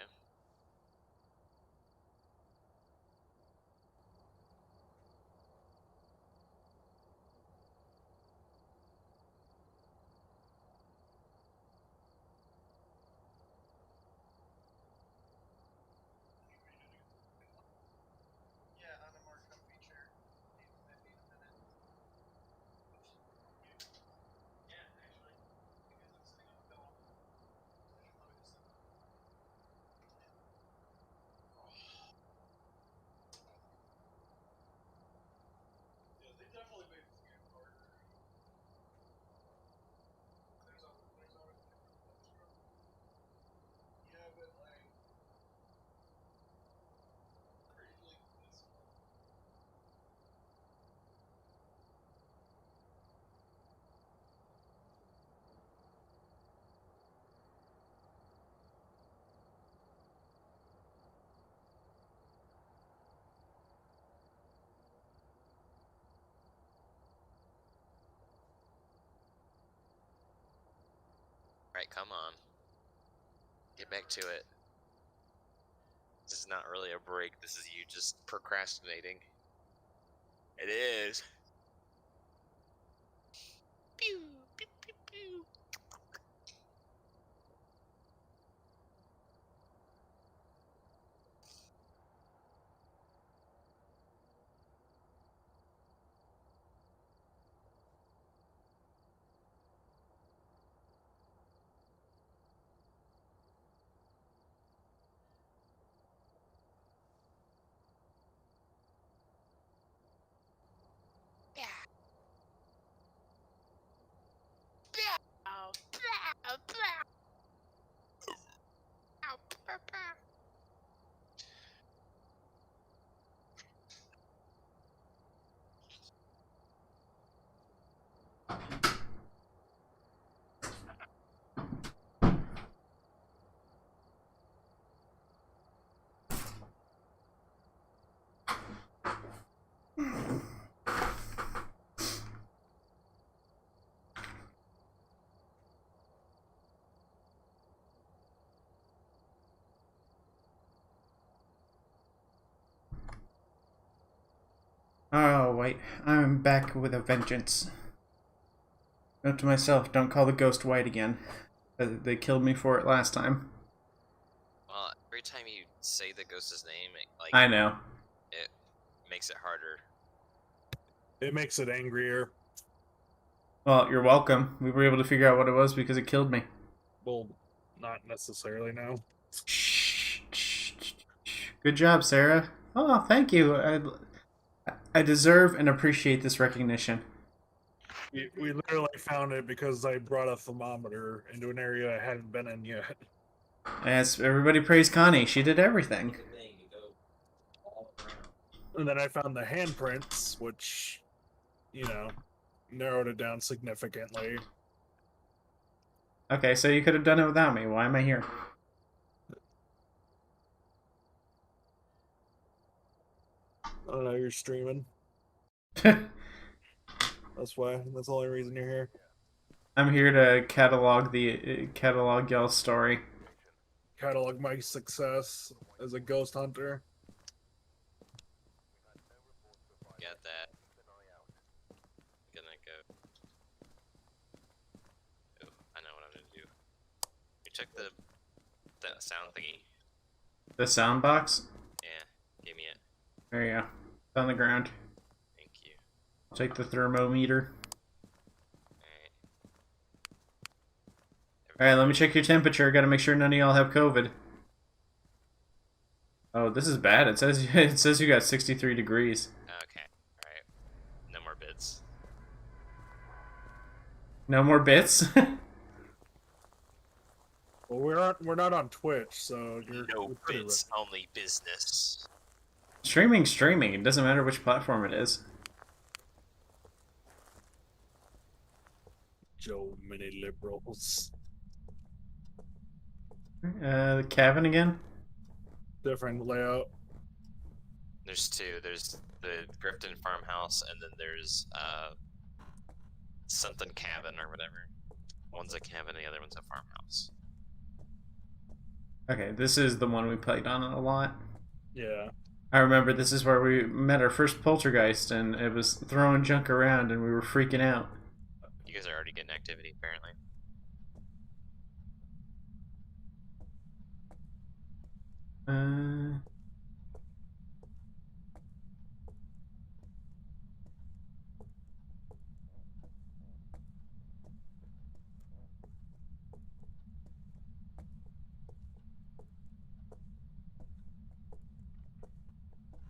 Right, come on. Get back to it. This is not really a break. This is you just procrastinating. It is. Pew, pew, pew, pew. Oh, wait. I'm back with a vengeance. Note to myself, don't call the ghost white again. They killed me for it last time. Well, every time you say the ghost's name, I know. it makes it harder. It makes it angrier. Well, you're welcome. We were able to figure out what it was because it killed me. Well, not necessarily now. Shh, shh, shh, shh. Good job, Sarah. Oh, thank you. I deserve and appreciate this recognition. We literally found it because I brought a thermometer into an area I hadn't been in yet. Yes, everybody praise Connie. She did everything. And then I found the handprints, which, you know, narrowed it down significantly. Okay, so you could have done it without me. Why am I here? I don't know, you're streaming. That's why. That's the only reason you're here. I'm here to catalog y'all's story. Catalog my success as a ghost hunter. Got that. Gonna go. Oh, I know what I'm gonna do. You took the sound thingy. The sound box? Yeah, give me it. There you go. It's on the ground. Thank you. I'll take the thermometer. Alright. Alright, let me check your temperature. Gotta make sure none of y'all have COVID. Oh, this is bad. It says you got 63 degrees. Okay. Alright. No more bits. No more bits? Well, we're not on Twitch, so No you're pretty bits, only business. Streaming's streaming. It doesn't matter which platform it is. Joe mini liberals. The cabin again? Different layout. There's two. There's the Grifton farmhouse, and then there's something cabin or whatever. One's a cabin, the other one's a farmhouse. Okay, this is the one we played on a lot. Yeah. I remember this is where we met our first poltergeist, and it was throwing junk around, and we were freaking out. You guys are already getting activity, apparently.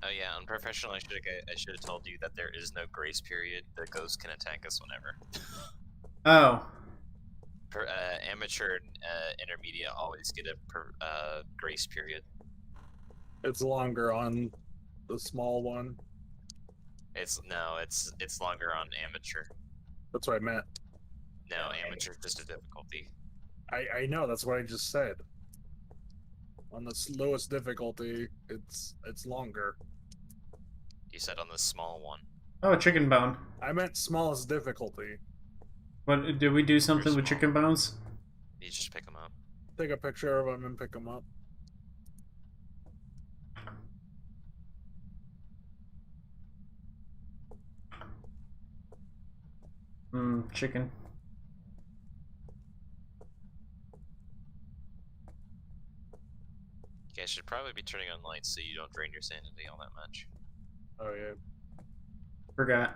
Oh yeah, unprofessional. I should have told you that there is no grace period. The ghost can attack us whenever. Oh, Amateur and intermediate always get a grace period. It's longer on the small one. It's longer on amateur. That's what I meant. No, amateur's just a difficulty. I know, that's what I just said. On the lowest difficulty, it's longer. You said on the small one. oh, a chicken bone. I meant smallest difficulty. What did we do something with small. chicken bones? You just pick them up. Take a picture of them and pick them up. Chicken. You guys should probably be turning on lights so you don't drain your sanity all that much. Oh yeah. Forgot.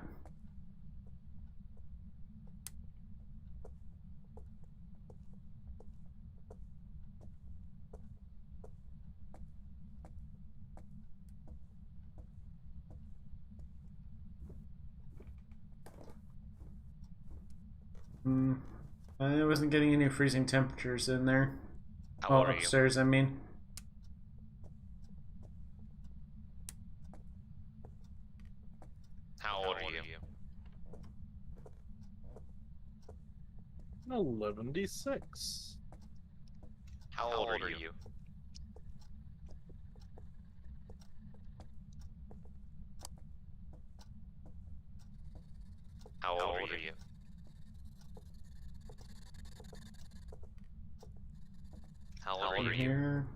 I wasn't getting any freezing temperatures in there. How Well, old are you? upstairs, I mean. How old are you? 11d6. How old are you? How old are you? How old are you? Here.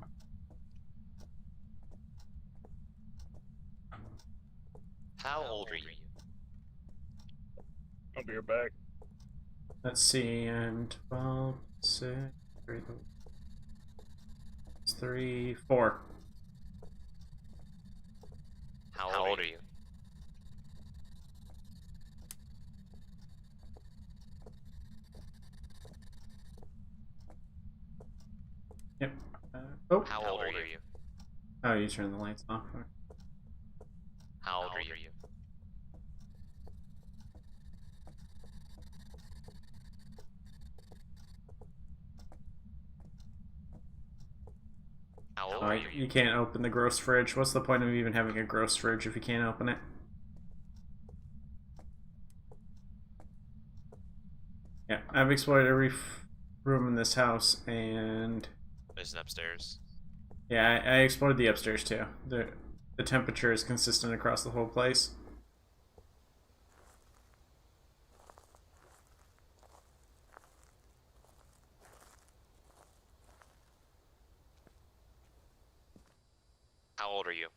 How old are you? I'll be right back. Let's see, I'm 12, 6, 3, 4. How old are you? Yep. Oh. How old are you? Oh, you turned the lights off. How old are you? How old are you? You can't open the gross fridge. What's the point of even having a gross fridge if you can't open it? Yeah, I've explored every room in this house, and There's an upstairs. yeah, I explored the upstairs too. The temperature is consistent across the whole place. How old are you?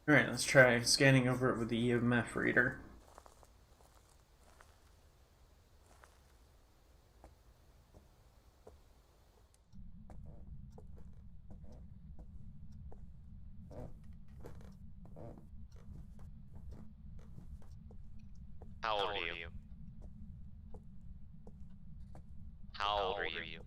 Alright, let's try scanning over it with the EMF reader. How old are you? How old are you?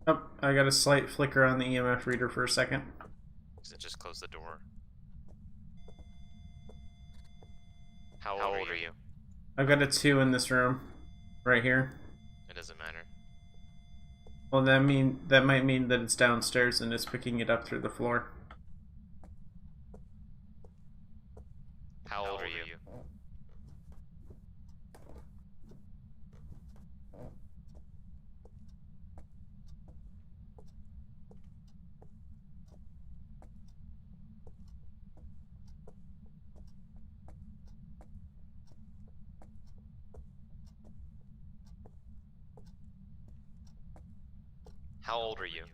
Oh, I got a slight flicker on the EMF reader for a second. Does it just close the door? How old are you? I've got a 2 in this room, right here. It doesn't matter. Well, that might mean that it's downstairs and it's picking it up through the floor. How old are you? How old are you?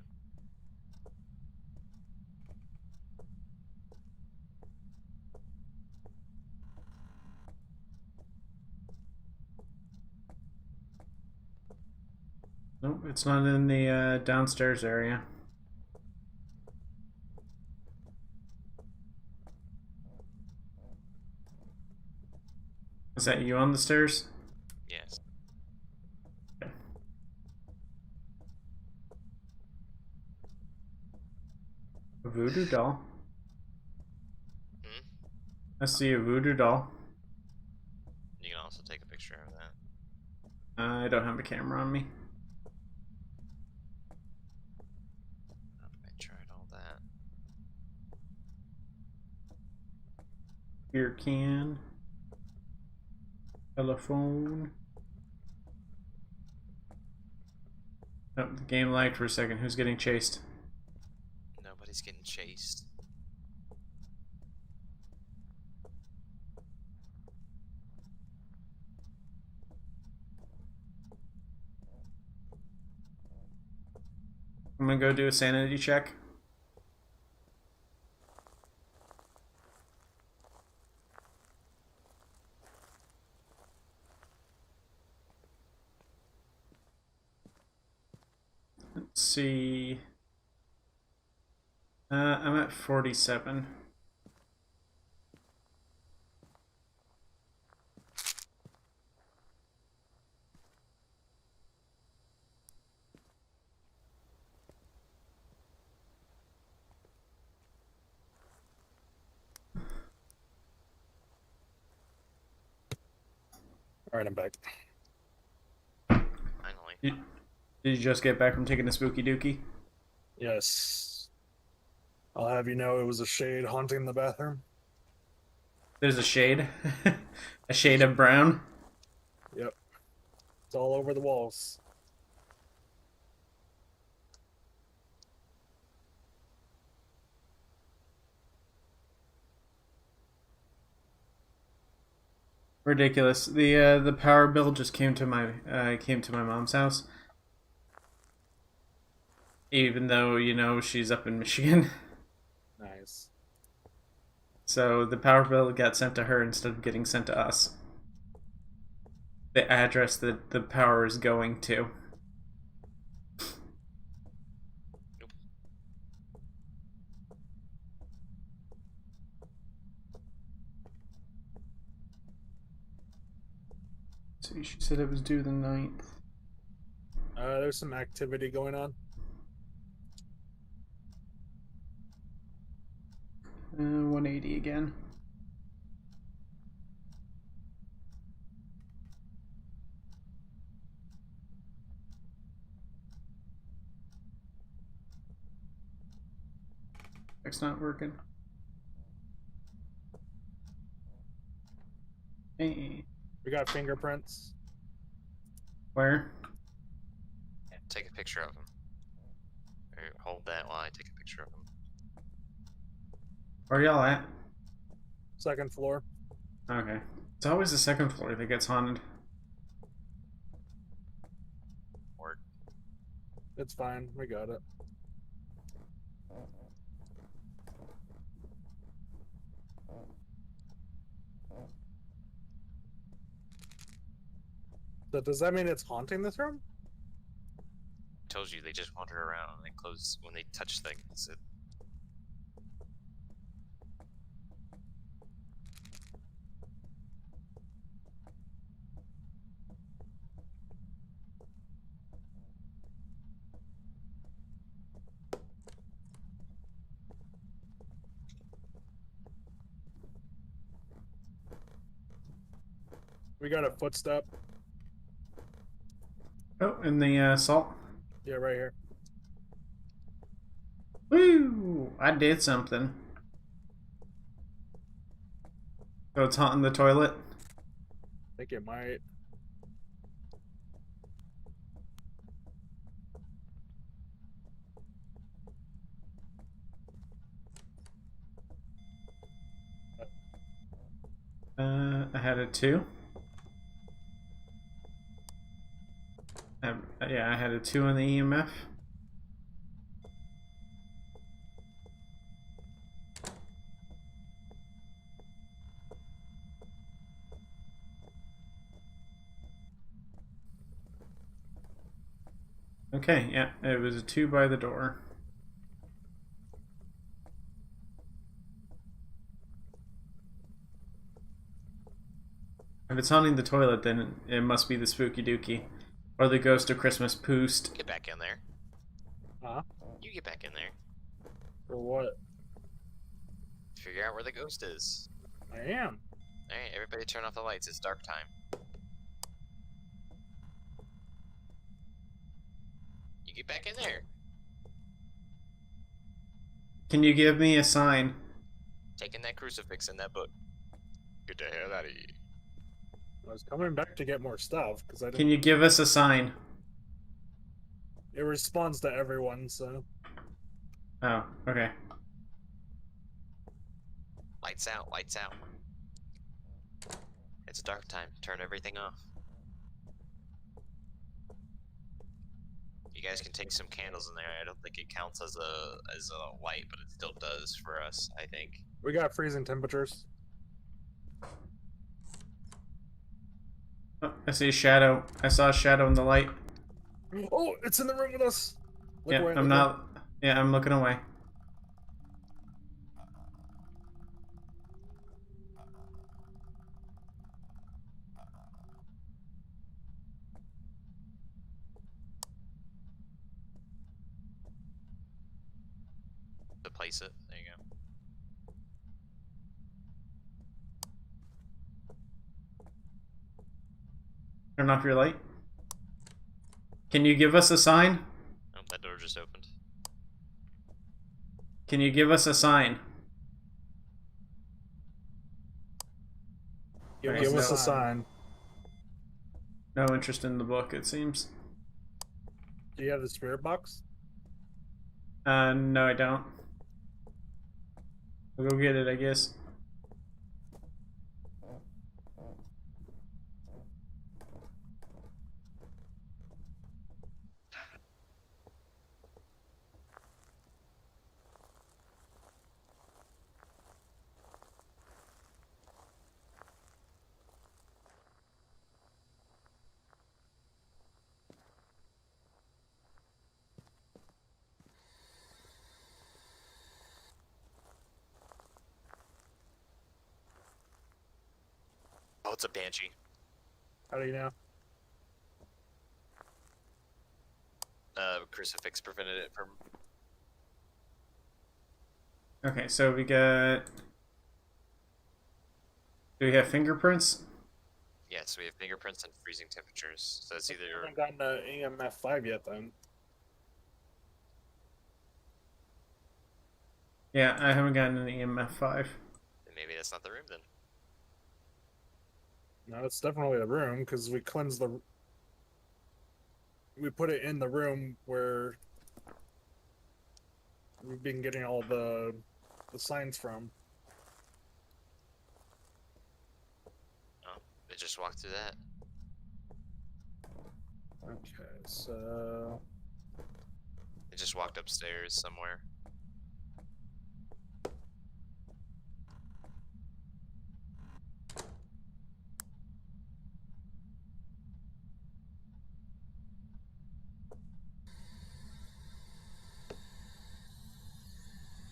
Nope, it's not in the downstairs area. Is that you on the stairs? Yes. A voodoo doll? Hmm? I see a voodoo doll. You can also take a picture of that. I don't have a camera on me. I tried all that. Beer can. Telephone. Oh, the game lagged for a second. Who's getting chased? Nobody's getting chased. I'm gonna go do a sanity check. Let's see. I'm at 47. Alright, I'm back. Finally. Did you just get back from taking a spooky dookie? Yes. I'll have you know it was a shade haunting the bathroom. There's a shade. A shade of brown. Yep. It's all over the walls. Ridiculous. The power bill just came to my mom's house. Even though, you know, she's up in Michigan. Nice. So the power bill got sent to her instead of getting sent to us. The address that the power is going to. See, she said it was due the 9th. There's some activity going on. 180 again. It's not working. Hey. We got fingerprints. Where? Take a picture of him. Or hold that while I take a picture of him. Where y'all at? Second floor. Okay. It's always the second floor that gets haunted. Or It's fine. We got it. So does that mean it's haunting this room? told you they just wander around and they close when they touch things. We got a footstep. Oh, and the salt. Yeah, right here. Woo! I did something. So it's haunting the toilet. I think it might. I had a 2. Yeah, I had a 2 on the EMF. Okay, yeah, it was a 2 by the door. If it's haunting the toilet, then it must be the spooky dookie. Or the ghost of Christmas Poost. Get back in there. Huh? You get back in there. For what? Figure out where the ghost is. I am. Alright, everybody turn off the lights. It's dark time. You get back in there. Can you give me a sign? Taking that crucifix in that book. Get the hell out of here. I was coming back to get more stuff because I didn't. Can you give us a sign? It responds to everyone, so. Oh, okay. Lights out, lights out. It's dark time. Turn everything off. You guys can take some candles in there. I don't think it counts as a light, but it still does for us, I think. We got freezing temperatures. Oh, I see a shadow. I saw a shadow in the light. Oh, it's in the room with us. Look Yeah, away, I'm look not. Yeah, I'm looking away. replace it. There you go. Turn off your light. Can you give us a sign? Oh, that door just opened. Can you give us a sign? Give Alright, us no. a sign. No interest in the book, it seems. Do you have the spirit box? No, I don't. We'll go get it, I guess. Oh, it's a banshee. How do you know? Crucifix prevented it from. Okay, so we got... Do we have fingerprints? Yeah, so we have fingerprints and freezing temperatures. So it's I either. haven't gotten the EMF 5 yet, then. Yeah, I haven't gotten an EMF 5. Then maybe that's not the room then. No, it's definitely the room, because we cleansed the... We put it in the room where we've been getting all the signs from. Oh, they just walked through that. Okay, so... They just walked upstairs somewhere.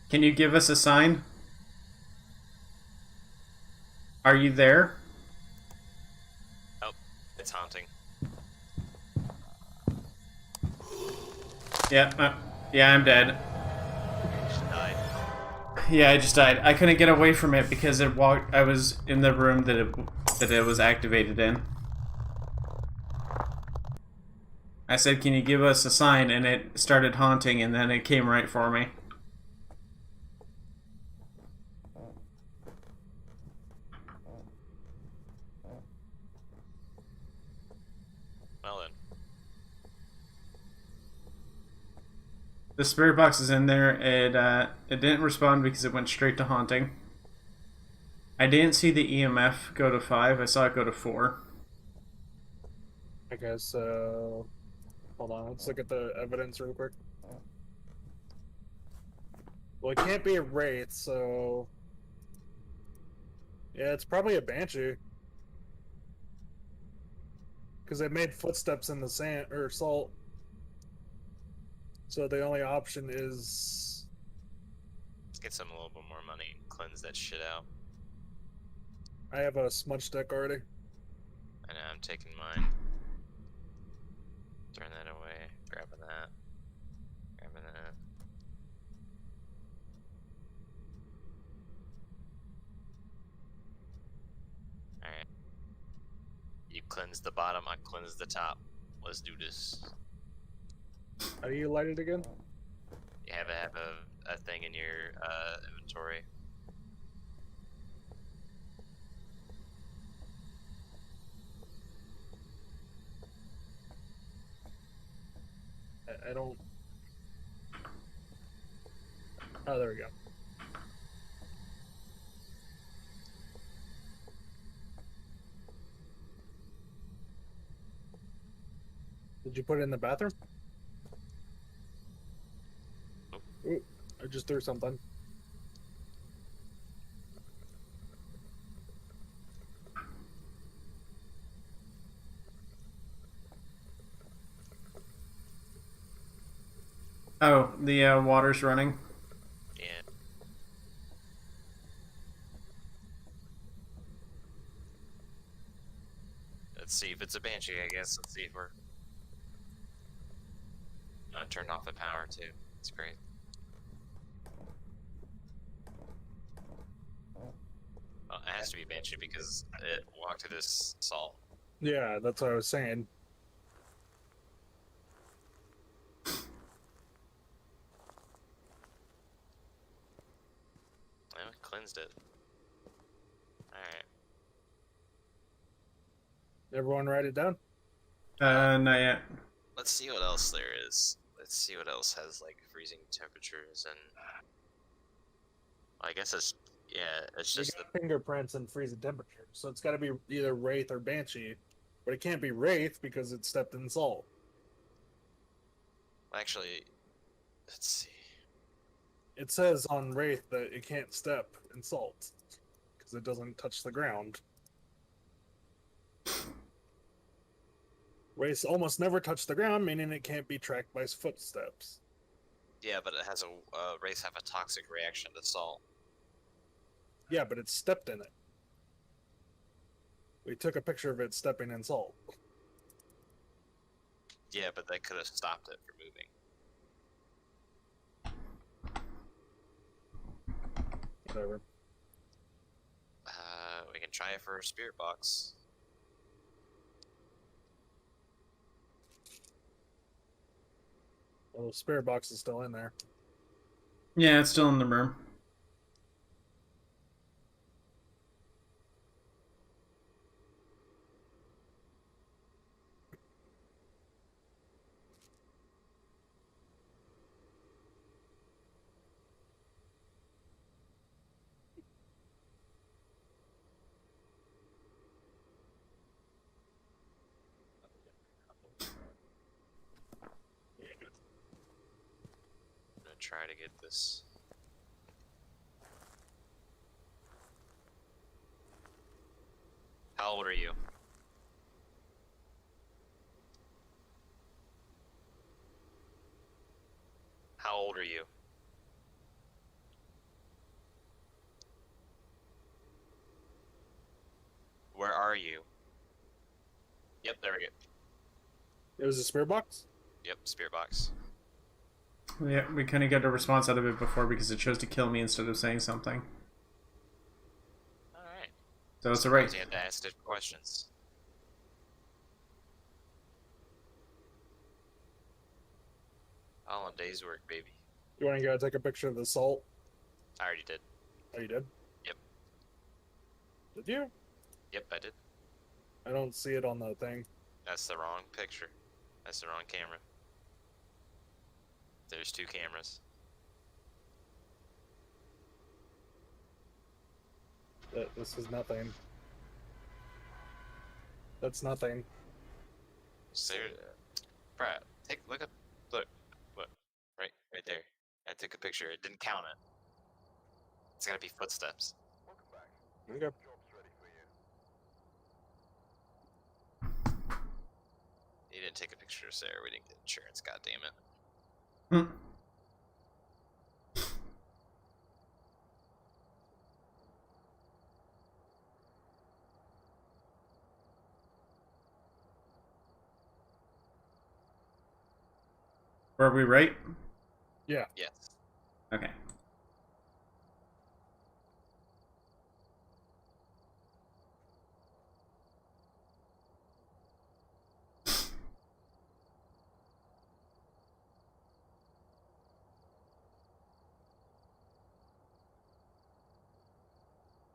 Can you give us a sign? Are you there? Oh, it's haunting. Yeah, yeah, I'm dead. She died. Yeah, I just died. I couldn't get away from it because it walked. I was in the room that it was activated in. I said, "Can you give us a sign?" And it started haunting, and then it came right for me. Well then. The spirit box is in there. It didn't respond because it went straight to haunting. I didn't see the EMF go to 5. I saw it go to 4. Okay, so... Hold on, let's look at the evidence real quick. Well, it can't be a wraith, so... Yeah, it's probably a banshee. Because they made footsteps in the sand, or salt. So the only option is... Let's get some a little bit more money and cleanse that shit out. I have a smudge stick already. I know, I'm taking mine. Throwing that away. Grabbing that. Grabbing that. Alright. You cleanse the bottom, I cleanse the top. Let's do this. How do you light it again? You have a thing in your inventory. I don't... Oh, there we go. Did you put it in the bathroom? Ooh, I just threw something. Oh, the water's running. Yeah. Let's see if it's a banshee, I guess. Let's see if we're... I turned off the power too. It's great. Well, it has to be Banshee because it walked to this salt. Yeah, that's what I was saying. Well, it cleansed it. Alright. Everyone write it down. Not yet. Let's see what else there is. Let's see what else has like freezing temperatures and. I guess it's it's You just the got fingerprints and freezing temperatures, so it's got to be either Wraith or Banshee. But it can't be Wraith because it stepped in salt. actually. Let's see. It says on Wraith that it can't step in salt because it doesn't touch the ground. Wraiths almost never touch the ground, meaning it can't be tracked by footsteps. Yeah, but it has a race have a toxic reaction to salt. Yeah, but it stepped in it. We took a picture of it stepping in salt. Yeah, but they could have stopped it from moving. Whatever. We can try it for a spirit box. Well, the spirit box is still in there. Yeah, it's still in the room. I'm gonna try to get this. How old are you? How old are you? Where are you? Yep, there we go. It was a spirit box? Yep, spirit box. Yeah, we couldn't get a response out of it before because it chose to kill me instead of saying something. Alright. So it's a Wraith. You have to ask different questions. All in day's work, baby. You want to go take a picture of the salt? I already did. Oh, you did? Yep. Did you? Yep, I did. I don't see it on the thing. That's the wrong picture. That's the wrong camera. There's two cameras. This is nothing. That's nothing. Sarah, Brad, look up, look, right there. I took a picture. It didn't count it. It's gotta be footsteps. Welcome back. Okay. Job's ready for you. You didn't take a picture of Sarah. We didn't get insurance. God damn it. Hmm. Were we right? Yeah. Yes. Okay.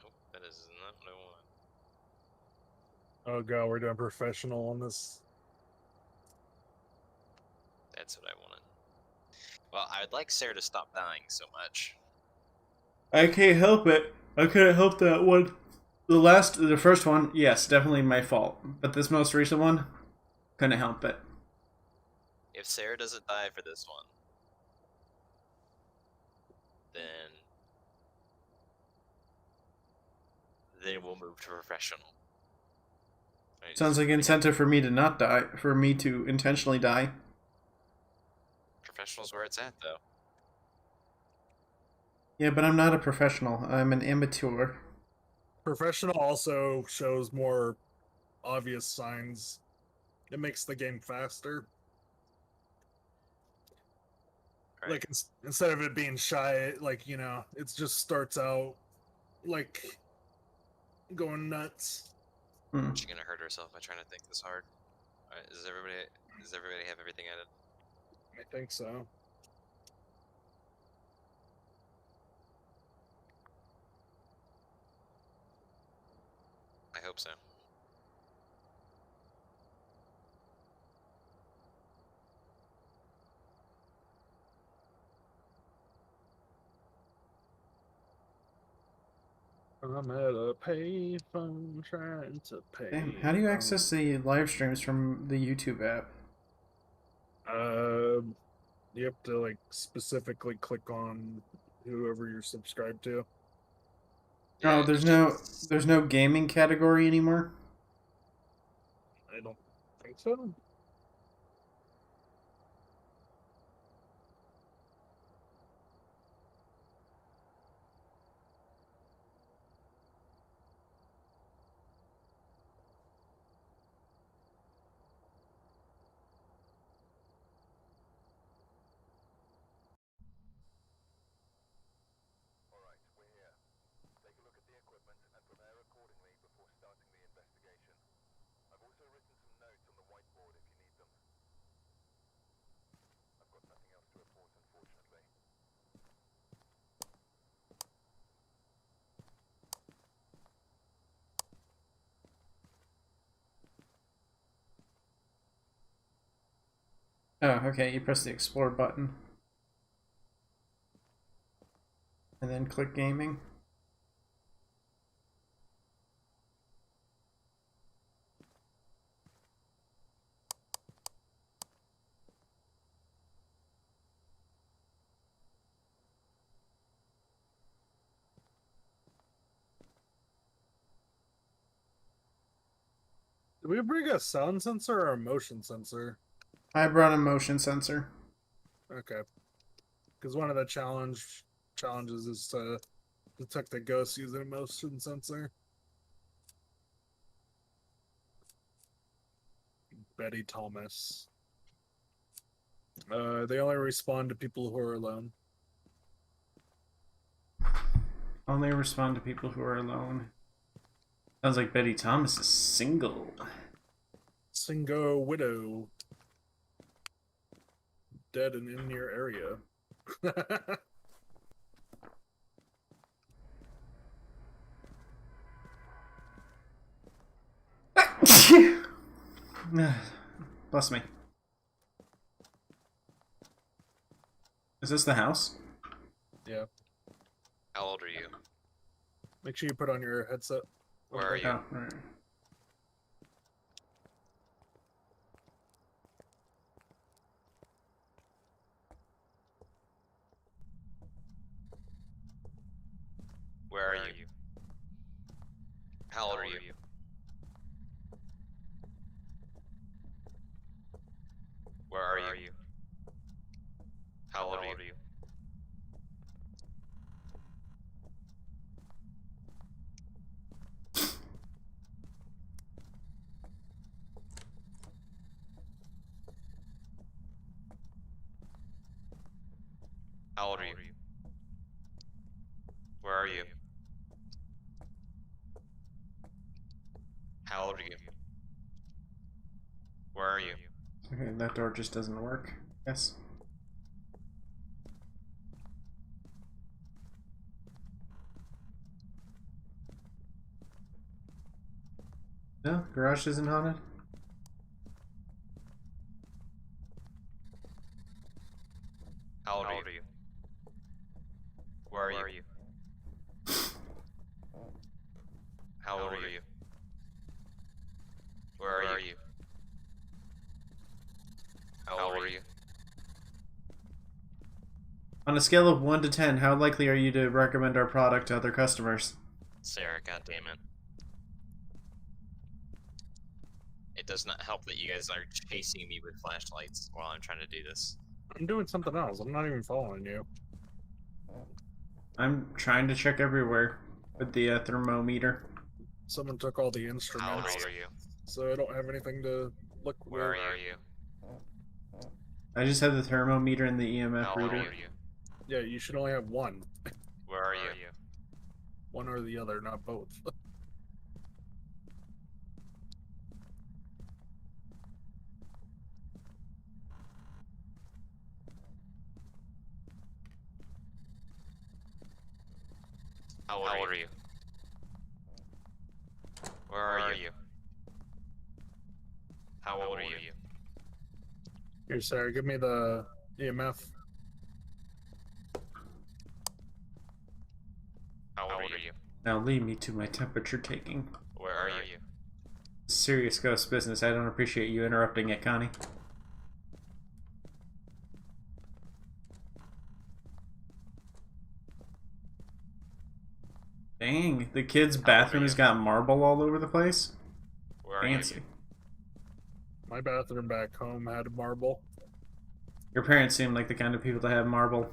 Nope, that is not what I want. Oh god, we're doing professional on this. That's what I wanted. Well, I would like Sarah to stop dying so much. I can't help it. I couldn't help that one. The first one, yes, definitely my fault. But this most recent one, couldn't help it. If Sarah doesn't die for this one, then we'll move to professional. Right, Sounds like incentive for me to not die, for me to intentionally die. Professional's where it's at, though. Yeah, but I'm not a professional. I'm an amateur. Professional also shows more obvious signs. It makes the game faster. Right. Like instead of it being shy, like it just starts out like going nuts. Hmm. She's gonna hurt herself by trying to think this hard. Alright, does everybody have everything added? I think so. I hope so. I'm at a payphone trying to pay. Damn, how do you access the live streams from the YouTube app? You have to like specifically click on whoever you're subscribed to. Oh, Yeah, there's no gaming category anymore. I don't think so. Alright, we're here. Take a look at the equipment and prepare accordingly before starting the investigation. I've also written some notes on the whiteboard if you need them. I've got nothing else to report, unfortunately. Oh, okay. You press the explore button. And then click gaming. Did we bring a sound sensor or a motion sensor? I brought a motion sensor. Okay. Because one of the challenges is to detect a ghost using a motion sensor. Betty Thomas. They only respond to people who are alone. Only respond to people who are alone. Sounds like Betty Thomas is single. Single widow. Dead and in your area. Bless me. Is this the house? Yeah. How old are you? Make sure you put on your headset. Where are you? Oh, alright. Where are you? How old are you? Where are you? How old are you? How old are you? Where are you? How old are you? Where are you? Okay, that door just doesn't work. Yes. No, garage isn't haunted. How old are you? Where are you? How old are you? Where are you? How old are you? On a scale of 1 to 10, how likely are you to recommend our product to other customers? Sarah, goddammit. It does not help that you guys are chasing me with flashlights while I'm trying to do this. I'm doing something else. I'm not even following you. I'm trying to check everywhere with the thermometer. Someone took all the How old instruments, are you? so I don't have anything to look Where with. are you? I just have the thermometer and the How EMF old reader. are you? Yeah, you should only have one. Where are you? One or the other, not both. How old are you? Where are you? How old are you? Here, Sarah, give me the EMF. How old are you? Now lead me to my temperature taking. Where are you? Serious ghost business. I don't appreciate you interrupting it, Connie. Dang, the kid's bathroom has got marble all over the place. Where are Fancy. you? My bathroom back home had marble. Your parents seem like the kind of people to have marble.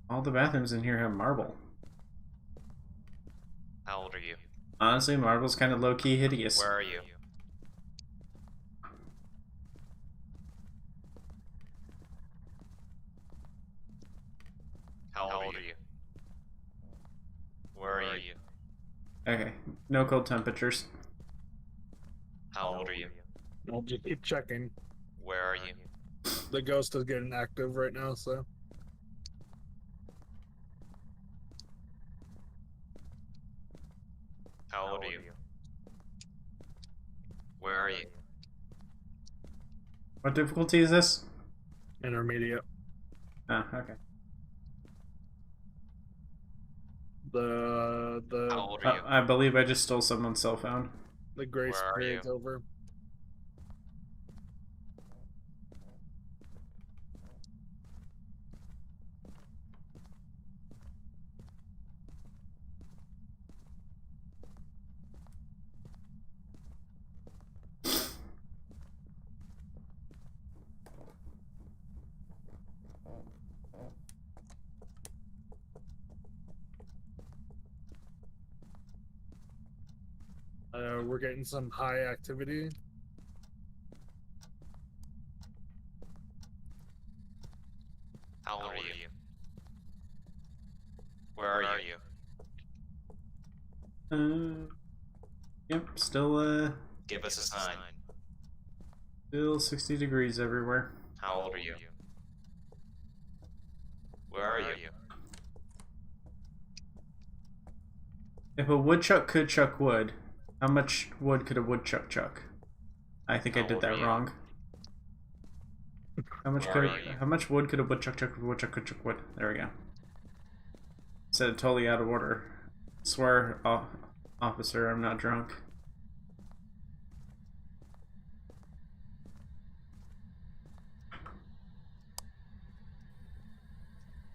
All the bathrooms in here have marble. How old are you? Honestly, marble's kind of low-key hideous. Where are you? How old are you? Where are you? Okay, no cold temperatures. How old are you? I'll just keep checking. Where are you? The ghost is getting active right now, so. How old are you? Where are you? What difficulty is this? Intermediate. Oh, okay. How old are you? I believe I just stole someone's cell phone. The grace Where are period's you? over. We're getting some high activity. How old are you? Where are you? Yep, still Give us a sign. still 60 degrees everywhere. How old are you? Where are you? If a woodchuck could chuck wood, how much wood could a woodchuck chuck? I think I How did old that are you? wrong. Where are you? How much wood could a woodchuck chuck if a woodchuck could chuck wood? There we go. Said it totally out of order. Swear, officer, I'm not drunk.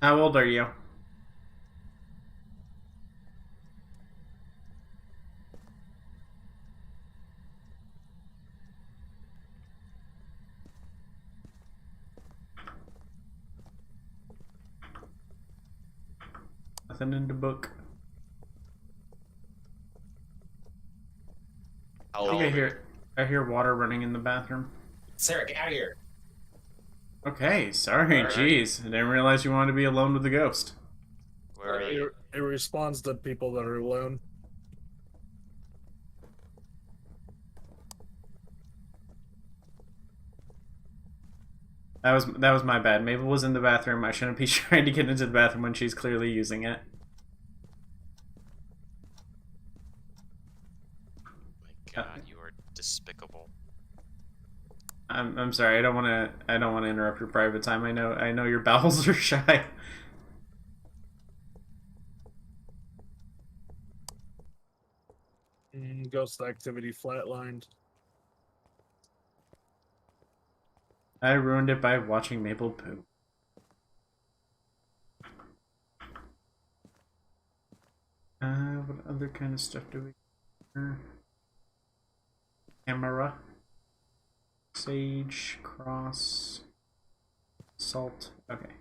How old are you? Nothing in the book. How I old think are you? I hear water running in the bathroom. Sarah, get out of here. Okay, sorry, Where are jeez. I didn't realize you wanted to be alone with the ghost. Where are you? It responds to people that are alone. That was my bad. Mabel was in the bathroom. I shouldn't be trying to get into the bathroom when she's clearly using it. My God, you are despicable. I'm sorry. I don't want to interrupt your private time. I know your bowels are shy. Ghost activity flatlined. I ruined it by watching Mabel poop. What other kind of stuff do we? Camera, sage, cross, salt. Okay,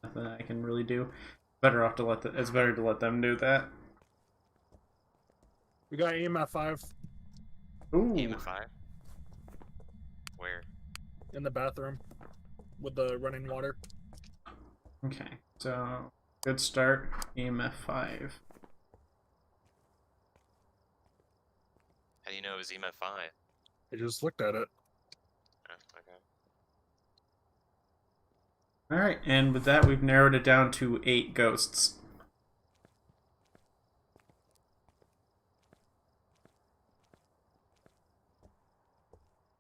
nothing I can really do. Better off to let it's better to let them do that. We got EMF 5 Ooh, Game of 5? Where? in the bathroom with the running water. okay. So good start. EMF 5. How do you know it was EMF 5? I just looked at it. Oh, okay. Alright, and with that, we've narrowed it down to 8 ghosts.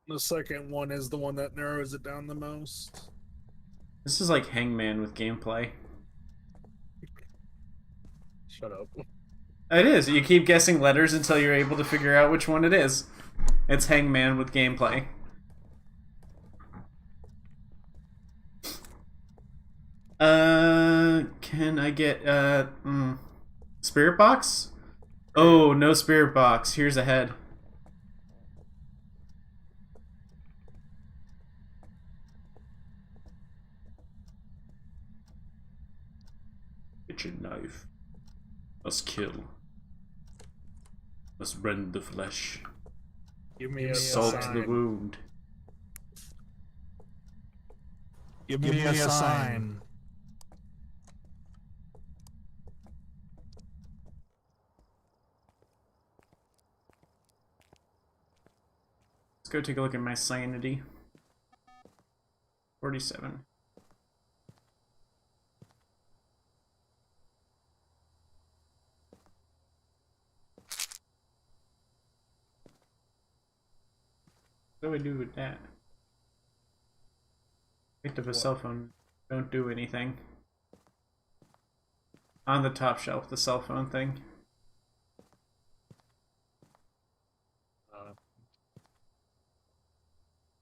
The second one is the one that narrows it down the most. This is like Hangman with gameplay. Shut up. It is. You keep guessing letters until you're able to figure out which one it is. It's Hangman with gameplay. Can I get, Spirit box? Oh, no spirit box. Here's a head. Kitchen knife. Must kill. Must rend the flesh. Give me a Salt sign. the wound. Give me a sign. Let's go take a look at my sanity. 47. What do I do with that? Picked up a cell phone. Don't do anything. On the top shelf, the cell phone thing.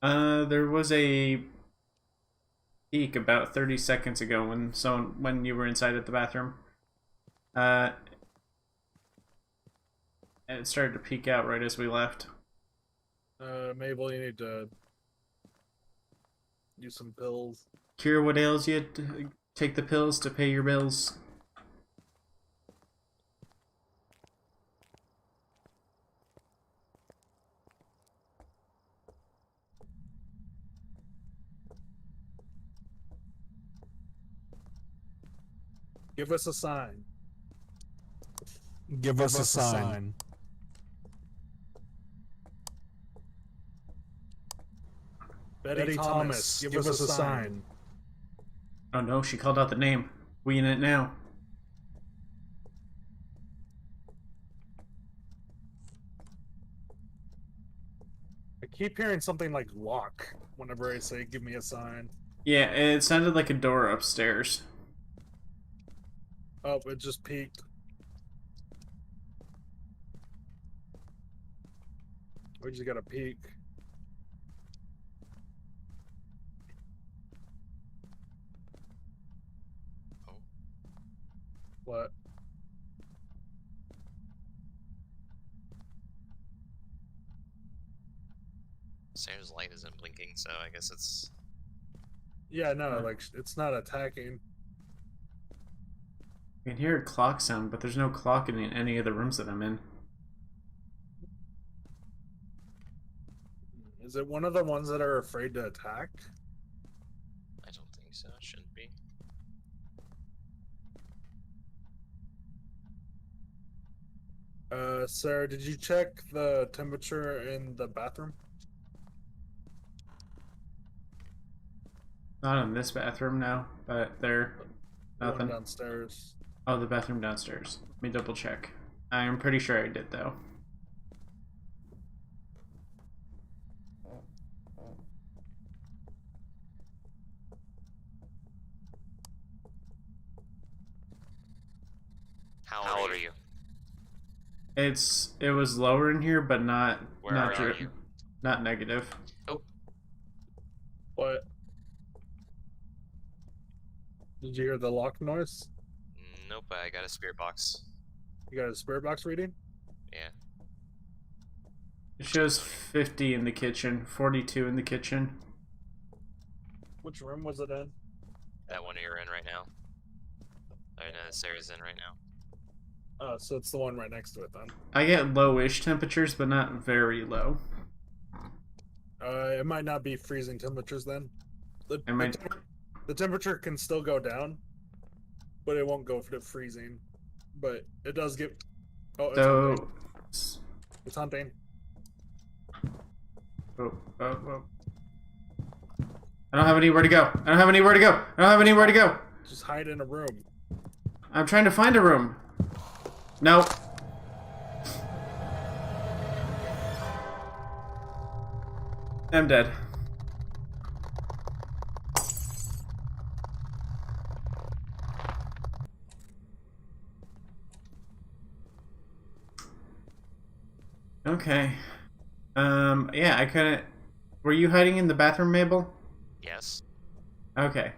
There was a peak about 30 seconds ago when you were inside at the bathroom. And it started to peek out right as we left. Mabel, you need to use some pills. Cure what ails you. Take the pills to pay your bills. Give us a sign. Give us a sign. Betty Thomas, give us a sign. Oh no, she called out the name. We in it now. I keep hearing something like lock whenever I say give me a sign. Yeah, it sounded like a door upstairs. Oh, it just peaked. We just got a peak. Oh. What? Sarah's light isn't blinking, so I guess it's... Yeah, no, like, it's not attacking. I can hear a clock sound, but there's no clock in any of the rooms that I'm in. Is it one of the ones that are afraid to attack? I don't think so. It shouldn't be. Sarah, did you check the temperature in the bathroom? Not in this bathroom now, but there. The one Nothing. downstairs. Oh, the bathroom downstairs. Let me double check. I am pretty sure I did, though. How old are you? It was lower in here, but not Where not are you? not negative. Oh, What? Did you hear the lock noise? nope, I got a spirit box. You got a spirit box reading? Yeah. It shows 50 in the kitchen, 42 in the kitchen. Which room was it in? That one you're in right now. Or no, Sarah's in right now. Oh, so it's the one right next to it then. I get low-ish temperatures, but not very low. It might not be freezing temperatures then. The, It might- the temperature can still go down, but it won't go to freezing. But it does get. Oh, it's hunting. So, It's hunting. oh. I don't have anywhere to go. I don't have anywhere to go. I don't have anywhere to go. Just hide in a room. I'm trying to find a room. No. I'm dead. Okay. Yeah, I couldn't... Were you hiding in the bathroom, Mabel? Yes. Okay.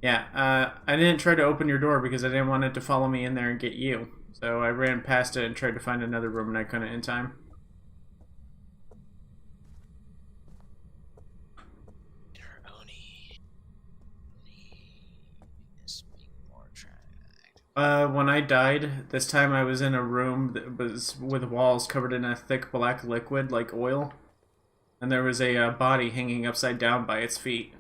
Yeah, I didn't try to open your door because I didn't want it to follow me in there and get you. So I ran past it and tried to find another room and I couldn't in time. When I died, this time I was in a room that was with walls covered in a thick black liquid like oil. And there was a body hanging upside down by its feet.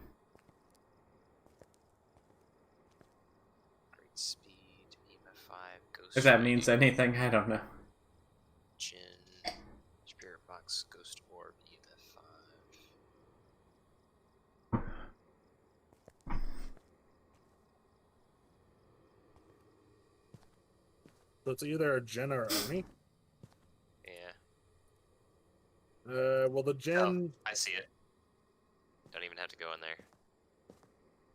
Great speed, EMF 5, ghost. If that means anything, I don't know. Jin, spirit box, ghost orb, EMF 5. So it's either a Jin or Oni. Yeah. Well, the Jin. Oh, I see it. Don't even have to go in there.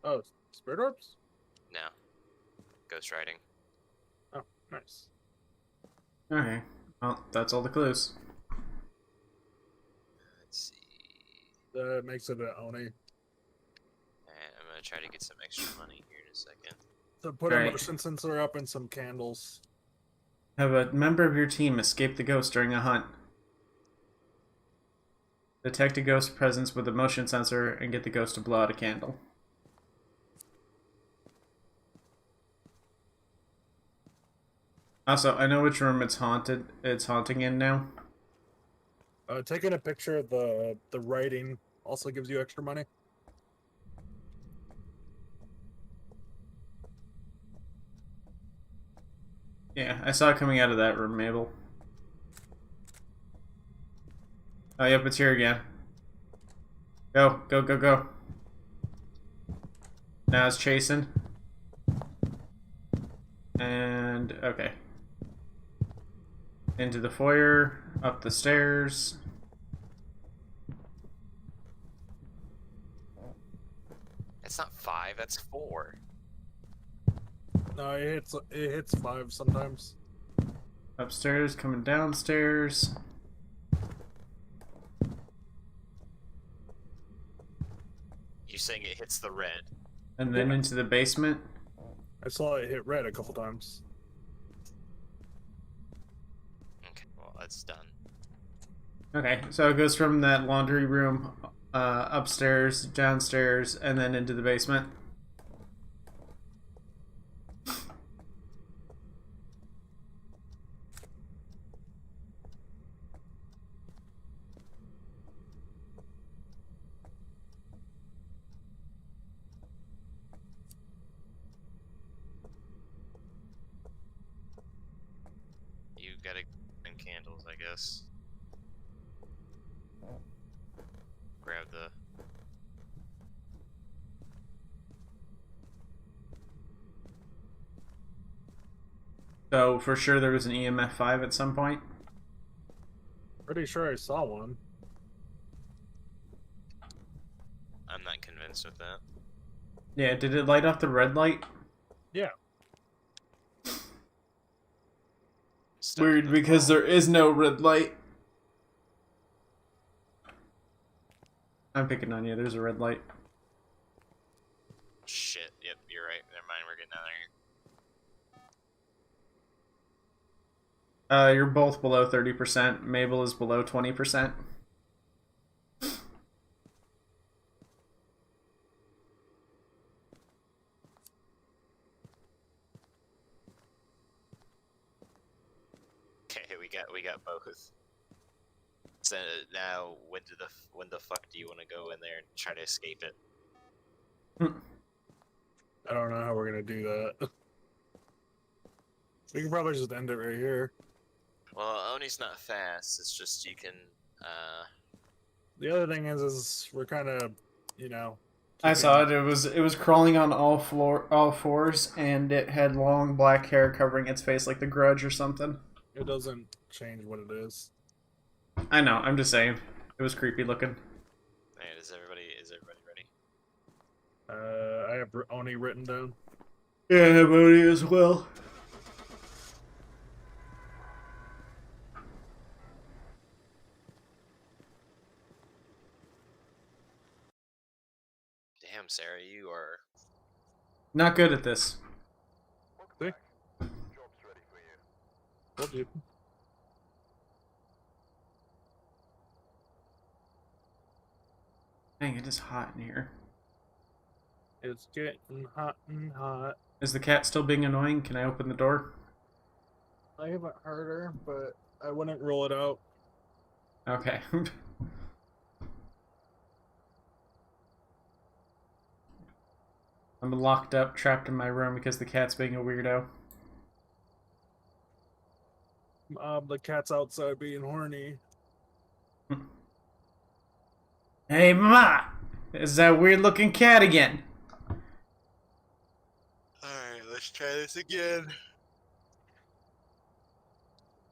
Oh, spirit orbs. No. Ghost riding. Oh, nice. Okay. Well, that's all the clues. Let's see. That makes it an Oni. Alright, I'm gonna try to get some extra money here in a second. So put Right. a motion sensor up and some candles. Have a member of your team escape the ghost during a hunt. Detect a ghost presence with a motion sensor and get the ghost to blow out a candle. Also, I know which room it's haunting in now. Taking a picture of the writing also gives you extra money. Yeah, I saw it coming out of that room, Mabel. Oh, yep, it's here again. Go, go, go, go. Now it's chasing. And, okay. Into the foyer, up the stairs. It's not 5, that's 4. No, it hits 5 sometimes. Upstairs, coming downstairs. You saying it hits the red? And then into the basement. I saw it hit red a couple times. Okay, well that's done. Okay, so it goes from that laundry room, upstairs, downstairs, and then into the basement. You gotta get candles, I guess. Grab the... So for sure there was an EMF 5 at some point. Pretty sure I saw one. I'm not convinced with that. Yeah, did it light up the red light? Yeah. Stuck in Weird, the because wall. there is no red light. I'm picking on you, there's a red light. Shit, yep, you're right. Never mind, we're getting out of here. You're both below 30%. Mabel is below 20%. Okay, we got both. So now, when the fuck do you want to go in there and try to escape it? I don't know how we're gonna do that. We can probably just end it right here. Well, Oni's not fast. It's just you can. The other thing is we're kind of, you know, I saw it. It was crawling on all fours, and it had long black hair covering its face like the Grudge or something. It doesn't change what it is. I know. I'm just saying. It was creepy looking. Alright, is everybody ready? I have Oni written down. Yeah, I have Odie as well. Damn, Sarah, you are. Not good at this. Welcome See? back. Job's ready for you. Told you. Dang, it is hot in here. It's getting hot and hot. Is the cat still being annoying? Can I open the door? I haven't heard her, but I wouldn't rule it out. Okay. I'm locked up, trapped in my room because the cat's being a weirdo. The cat's outside being horny. Hey, Ma! Is that weird looking cat again? Alright, let's try this again.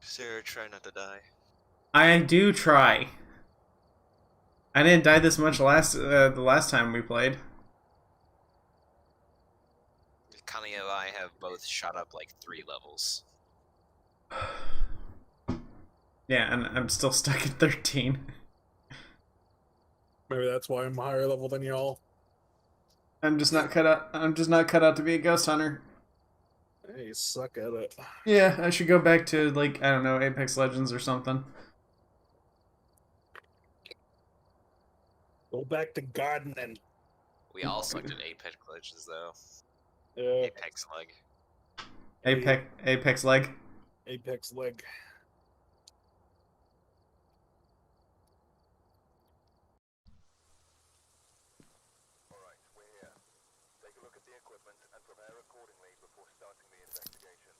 Sarah, try not to die. I do try. I didn't die this much the last time we played. Connie and I have both shot up like 3 levels. Yeah, and I'm still stuck at 13. Maybe that's why I'm higher level than y'all. I'm just not cut out to be a ghost hunter. Hey, you suck at it. Yeah, I should go back to, like, I don't know, Apex Legends or something. Go back to gardening. We all sucked at Apex Legends though. Yeah, Apex leg. Apex leg. Apex leg. Alright, we're here. Take a look at the equipment and prepare accordingly before starting the investigation.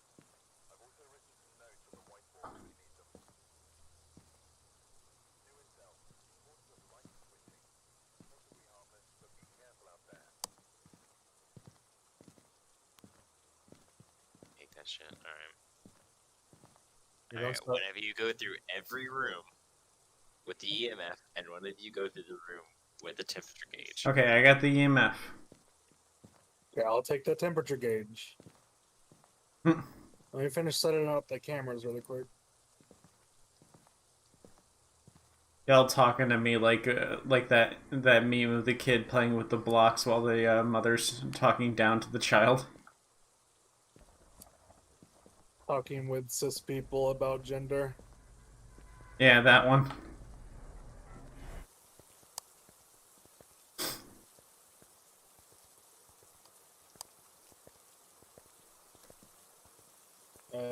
I've also written some notes on the whiteboard if you need them. New intel. Reports of light switching. Possibly harmless, but be careful out there. Take that shit. Alright. You don't Alright, stop. whenever you go through every room with the EMF, and one of you go through the room with the temperature gauge. Okay, I got the EMF. Okay, I'll take the temperature gauge. Hmm. Let me finish setting up the cameras really quick. Y'all talking to me like that meme of the kid playing with the blocks while the mother's talking down to the child. Talking with cis people about gender. Yeah, that one.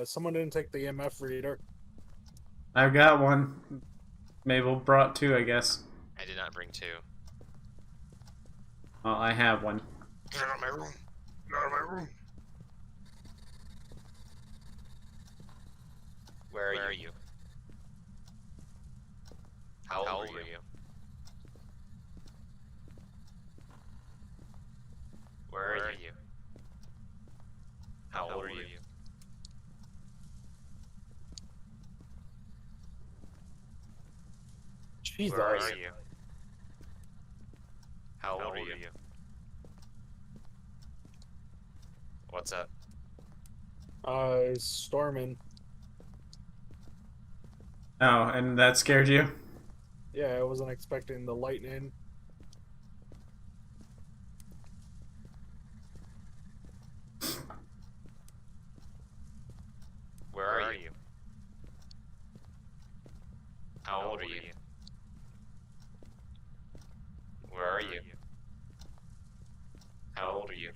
Someone didn't take the EMF reader. I've got one. Mabel brought 2, I guess. I did not bring 2. Well, I have one. Get out of my room. Get out of my room. Where are you? How old are you? Where are you? How old are you? Jesus. Where are you? How old are you? What's up? Storming. Oh, and that scared you? Yeah, I wasn't expecting the lightning. Where are you? How old are you? Where are you? How old are you?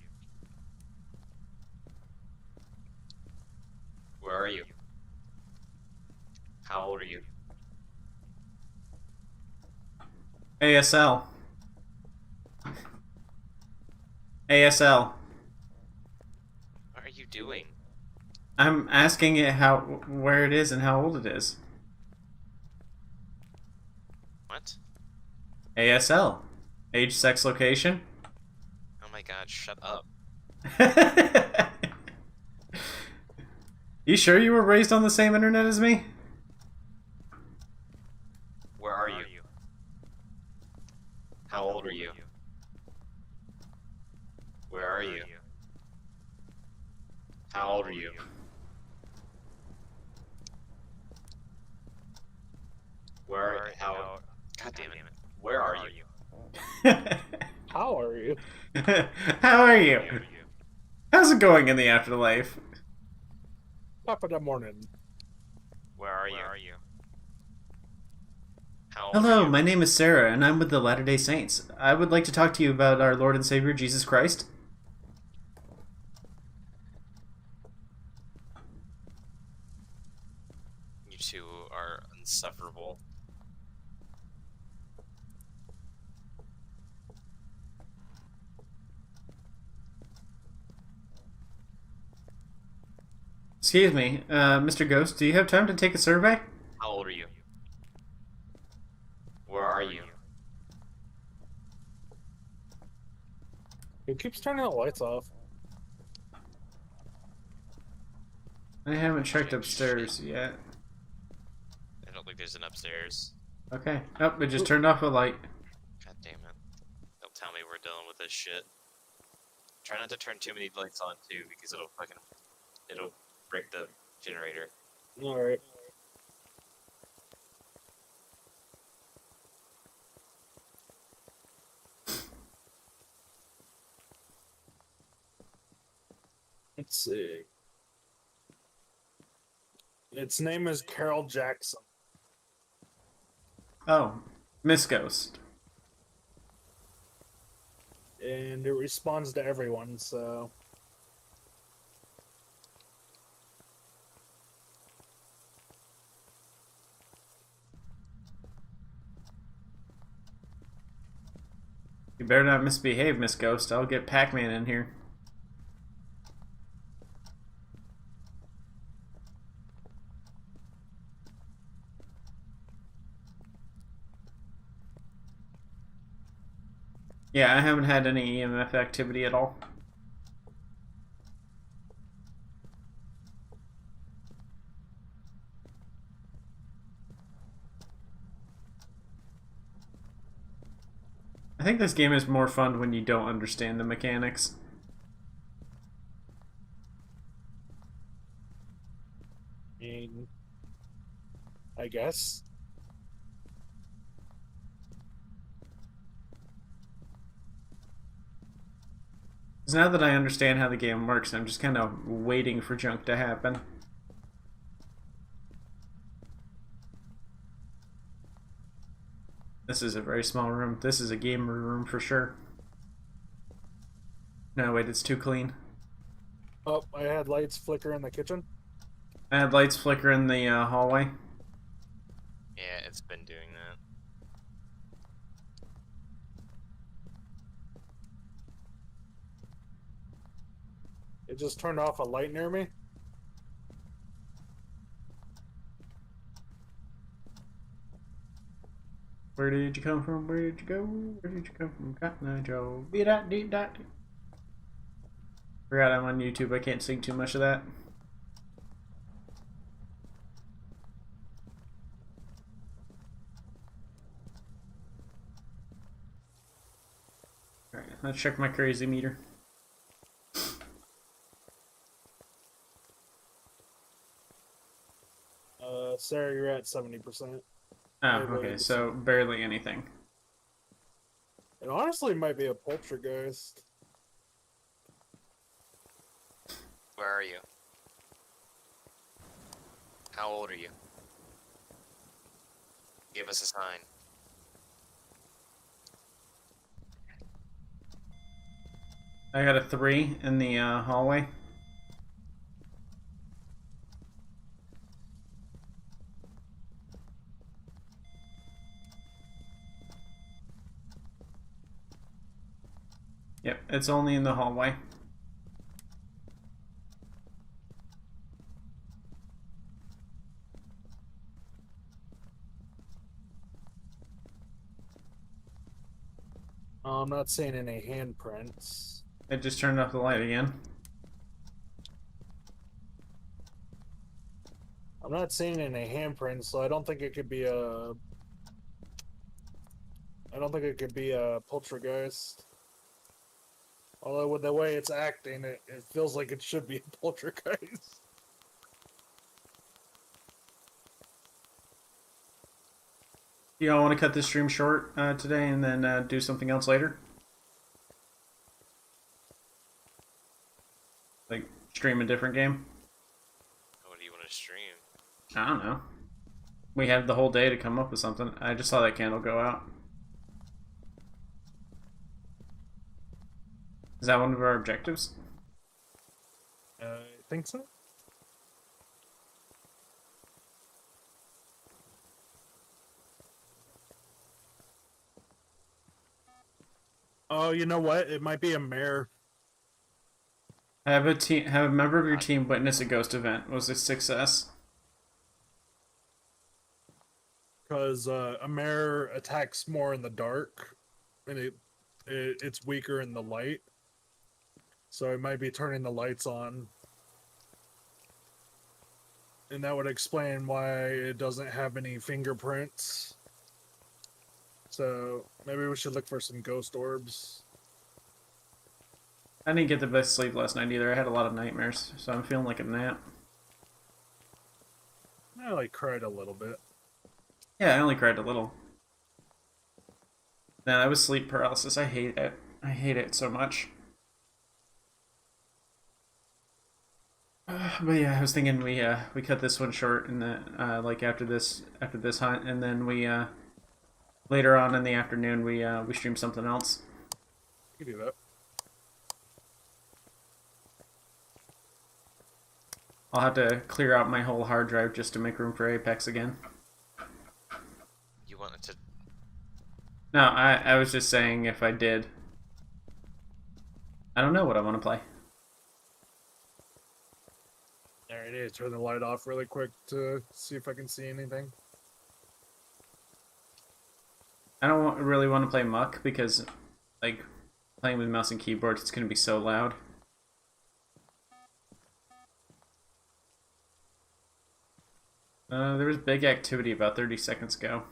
Where are you? How old are you? ASL. ASL. What are you doing? I'm asking it where it is and how old it is. What? ASL. Age, sex, location. my god, shut up. You sure you were raised on the same internet as me? Where are you? How old are you? Where are you? How old are you? Where, how, god damn it. Where are you? How are you? How are you? How's it going in the afterlife? Top of the morning. Where are you? How old Hello, are you? my name is Sera, and I'm with the Latter-day Saints. I would like to talk to you about our Lord and Savior, Jesus Christ. You two are insufferable. Excuse me, Mr. Ghost, do you have time to take a survey? How old are you? Where are you? Who keeps turning the lights off? I haven't checked upstairs yet. I don't think there's an upstairs. Okay. Oh, it just turned off a light. God damn it. Don't tell me we're dealing with this shit. Try not to turn too many lights on too, because it'll break the generator. Alright. Let's see. Its name is Carol Jackson. Oh, Miss Ghost. And it responds to everyone, so... You better not misbehave, Miss Ghost. I'll get Pac-Man in here. Yeah, I haven't had any EMF activity at all. I think this game is more fun when you don't understand the mechanics. I guess. Because now that I understand how the game works, I'm just kind of waiting for junk to happen. This is a very small room. This is a gamer room for sure. No, wait, it's too clean. Oh, I had lights flicker in the kitchen. I had lights flicker in the hallway. Yeah, it's been doing that. It just turned off a light near me. Where did you come from? Where did you go? Where did you come from? Cotton Eye Joe. Be that dee dot. Forgot I'm on YouTube. I can't sing too much of that. Alright, let's check my crazy meter. Sarah, you're at 70%. Oh, Maybe okay, it's- so barely anything. It honestly might be a poltergeist. Where are you? How old are you? Give us a sign. I got a 3 in the hallway. Yep, it's only in the hallway. I'm not seeing any handprints. It just turned off the light again. I'm not seeing any handprints, so I don't think it could be a. I don't think it could be a poltergeist. Although with the way it's acting, it feels like it should be a poltergeist. Y'all want to cut this stream short today and then do something else later? Like stream a different game? What do you want to stream? I don't know. We have the whole day to come up with something. I just saw that candle go out. Is that one of our objectives? I think so. Oh, you know what? It might be a mare. Have a member of your team witness a ghost event. Was a success. Because a mare attacks more in the dark, and it's weaker in the light. So it might be turning the lights on. And that would explain why it doesn't have any fingerprints. So maybe we should look for some ghost orbs. I didn't get the best sleep last night either. I had a lot of nightmares, so I'm feeling like a nap. I like cried a little bit. Yeah, I only cried a little. Nah, that was sleep paralysis. I hate it. I hate it so much. But yeah, I was thinking we cut this one short and that like after this hunt, and then we later on in the afternoon we stream something else. You can do that. I'll have to clear out my whole hard drive just to make room for Apex again. You wanted to. No, I was just saying if I did. I don't know what I want to play. Alright, I need to turn the light off really quick to see if I can see anything. I don't really want to play Muck because, like, playing with mouse and keyboard, it's going to be so loud. There was big activity about 30 seconds ago.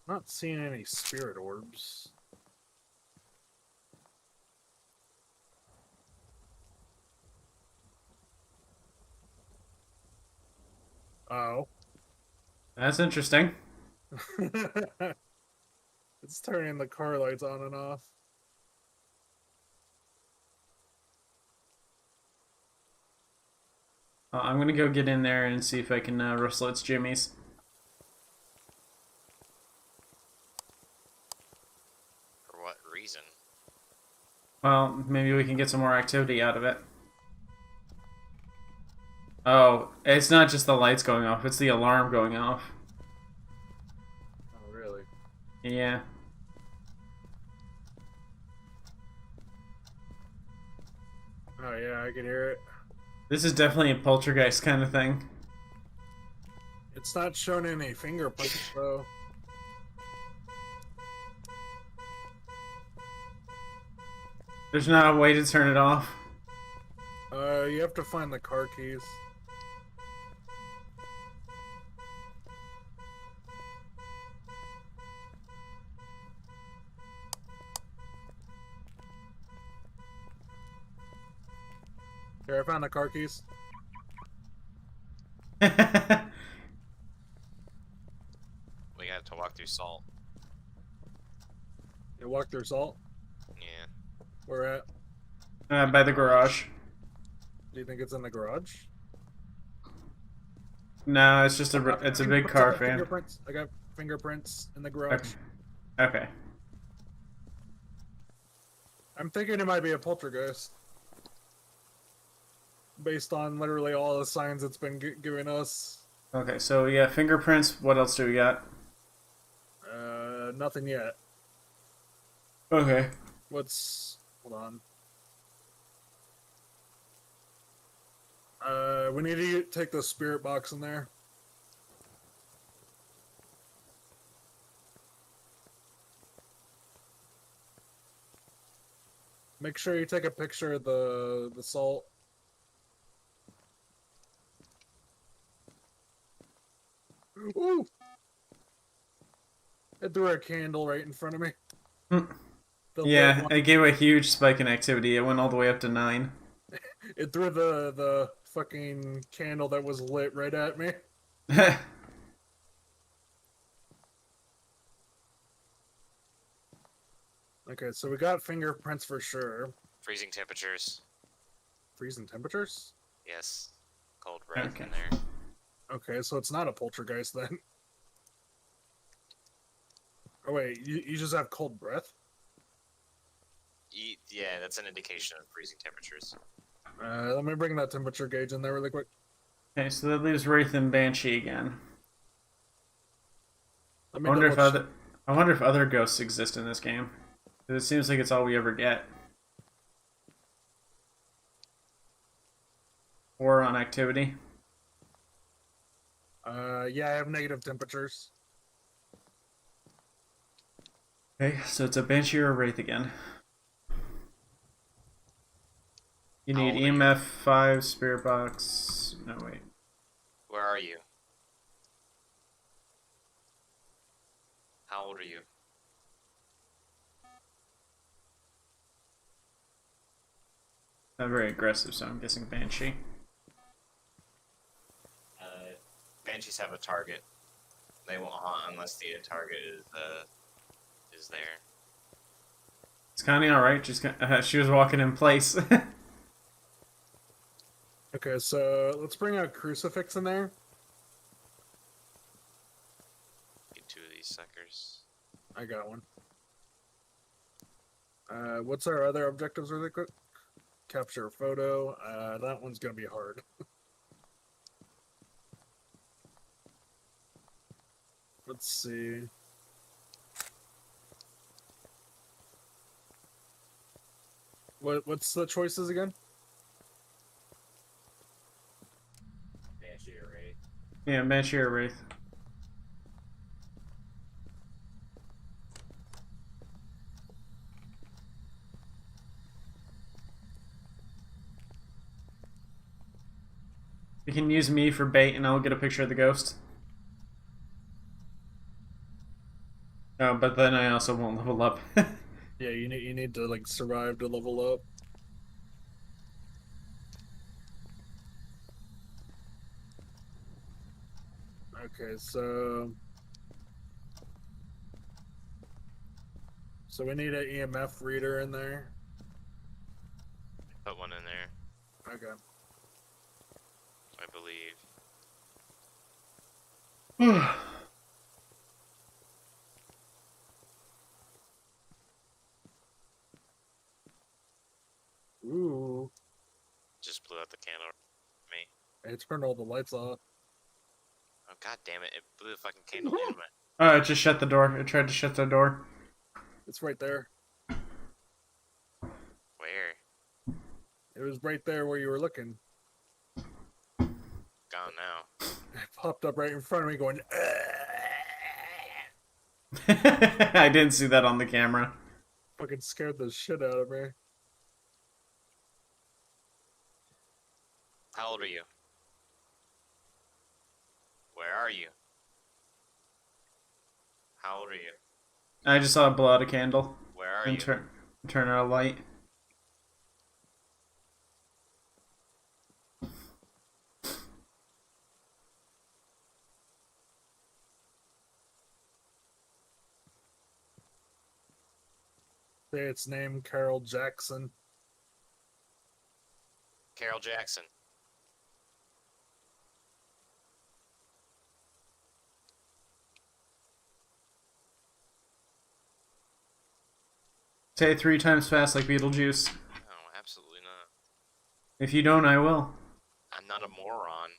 Not seeing any spirit orbs. Oh. That's interesting. It's turning the car lights on and off. I'm going to go get in there and see if I can rustle its jimmies. For what reason? Well, maybe we can get some more activity out of it. Oh, it's not just the lights going off, it's the alarm going off. Oh, really? Yeah. Oh, yeah, I can hear it. This is definitely a poltergeist kind of thing. It's not showing any fingerprints, though. There's not a way to turn it off. You have to find the car keys. Here, I found the car keys. We got to walk through salt. You walk through salt? Yeah. Where at? By the garage. Do you think it's in the garage? No, it's just it's a big car fan. Fingerprints. I got fingerprints in the garage. Okay. I'm thinking it might be a poltergeist. Based on literally all the signs it's been giving us. Okay, so we got fingerprints. What else do we got? Nothing yet. Okay. Hold on. We need to take the spirit box in there. Make sure you take a picture of the salt. Ooh! It threw a candle right in front of me. The lit Yeah, one. it gave a huge spike in activity. It went all the way up to 9. It threw the fucking candle that was lit right at me. Okay, so we got fingerprints for sure. Freezing temperatures. Freezing temperatures? Yes. Cold breath Okay. in there. Okay, so it's not a poltergeist then. Oh wait, you just have cold breath? Yeah, that's an indication of freezing temperatures. Let me bring that temperature gauge in there really quick. Okay, so that leaves Wraith and Banshee again. Let I me wonder if double check. other ghosts exist in this game. 'Cause it seems like it's all we ever get. Or on activity. Yeah, I have negative temperatures. Okay, so it's a Banshee or a Wraith again. You How need old are you? EMF 5, Spirit Box. No, wait. Where are you? How old are you? Not very aggressive, so I'm guessing Banshee. Banshees have a target. They won't hunt unless the target is there. It's kind of alright, just she was walking in place. Okay, so let's bring a crucifix in there. Get 2 of these suckers. I got one. What's our other objectives really quick? Capture a photo. That one's gonna be hard. Let's see. What's the choices again? Banshee or Wraith. Yeah, Banshee or Wraith. You can use me for bait and I'll get a picture of the ghost. Oh, but then I also won't level up. Yeah, you need to like survive to level up. Okay, so we need an EMF reader in there. Put one in there, Okay. I believe. Ooh, Just blew out the candle. Me. it turned all the lights off. Oh god damn it! It blew the fucking candle in my. Oh, it just shut the door. It tried to shut the door. It's right there. Where? It was right there where you were looking. Gone now. It popped up right in front of me going, I didn't see that on the camera. fucking scared the shit out of me. How old are you? Where are you? How old are you? I just saw it blow out a candle Where are and you? turn out a light. Say its name, Carol Jackson. Carol Jackson. Say it 3 times fast like Beetlejuice. No, absolutely not. If you don't, I will. I'm not a moron.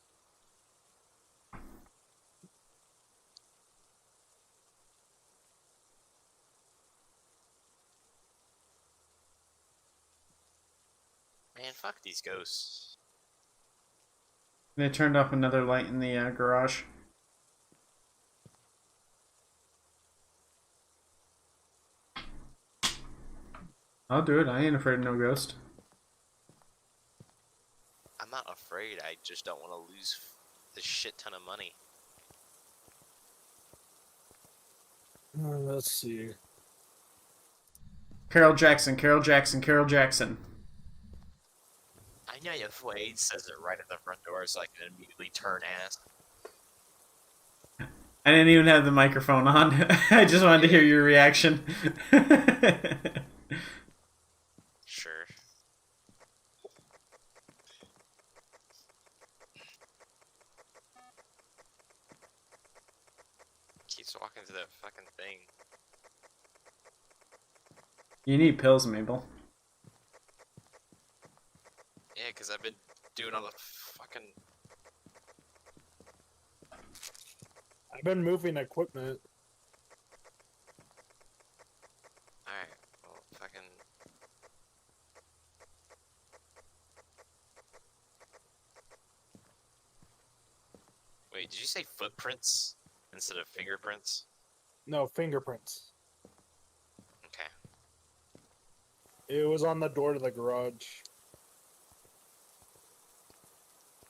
Man, fuck these ghosts. They turned off another light in the garage. I'll do it. I ain't afraid of no ghost. I'm not afraid. I just don't want to lose the shit ton of money. Let's see. Carol Jackson, Carol Jackson, Carol Jackson. I know if Wade says it right at the front door, so I can immediately turn ass. I didn't even have the microphone on. I just wanted to hear your reaction. Sure. Keeps walking to that fucking thing. You need pills, Mabel. Yeah, because I've been doing all the fucking... I've been moving equipment. Alright, well, fucking... Wait, did you say footprints instead of fingerprints? No, fingerprints. Okay. It was on the door to the garage.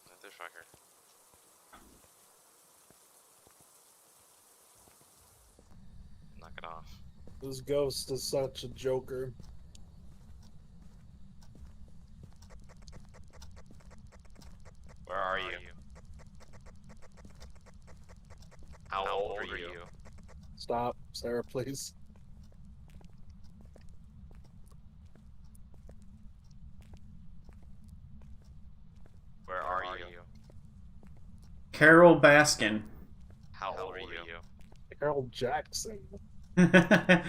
Motherfucker. Knock it off. This ghost is such a joker. Where are you? How old are you? Stop, Sarah, please. Where are you? Carol Baskin. How old are you? Carol Jackson. I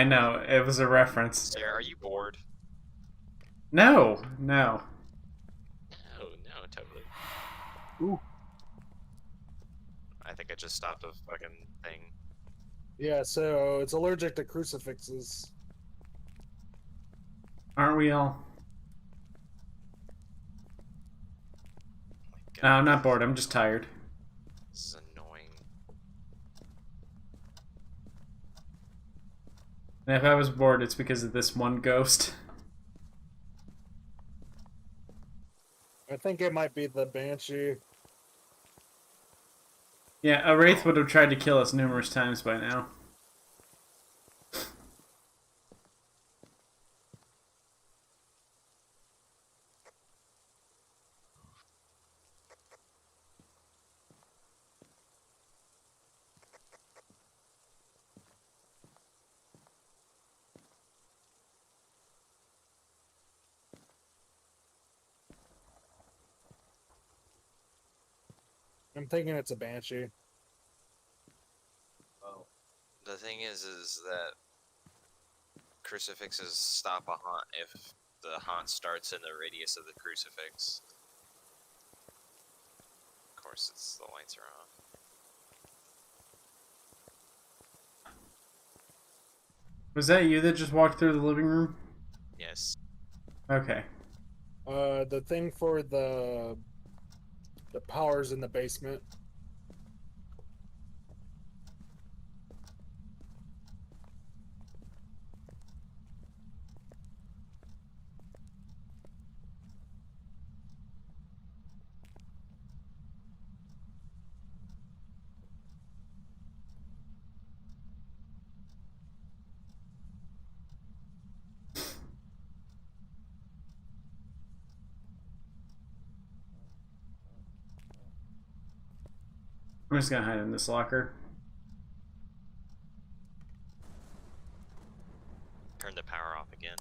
know, it was a reference. Sarah, are you bored? No. No, totally. Ooh. I think I just stopped a fucking thing. Yeah, so it's allergic to crucifixes. Aren't we all? Oh my No, God, I'm not bored. I'm just tired. this is annoying. And if I was bored, it's because of this one ghost. I think it might be the Banshee. Yeah, a wraith would have tried to kill us numerous times by now. I'm thinking it's a Banshee. Well, the thing is that crucifixes stop a haunt if the haunt starts in the radius of the crucifix. Of course, the lights are off. Was that you that just walked through the living room? Yes. Okay. The thing for the power's in the basement. I'm just gonna hide in this locker. Turn the power off again.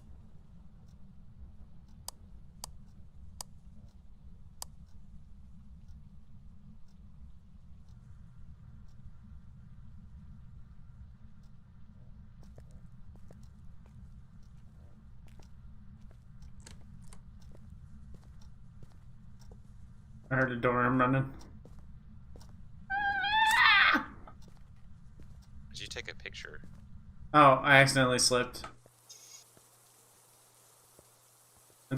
I heard a door. I'm running. Did you take a picture? Oh, I accidentally slipped.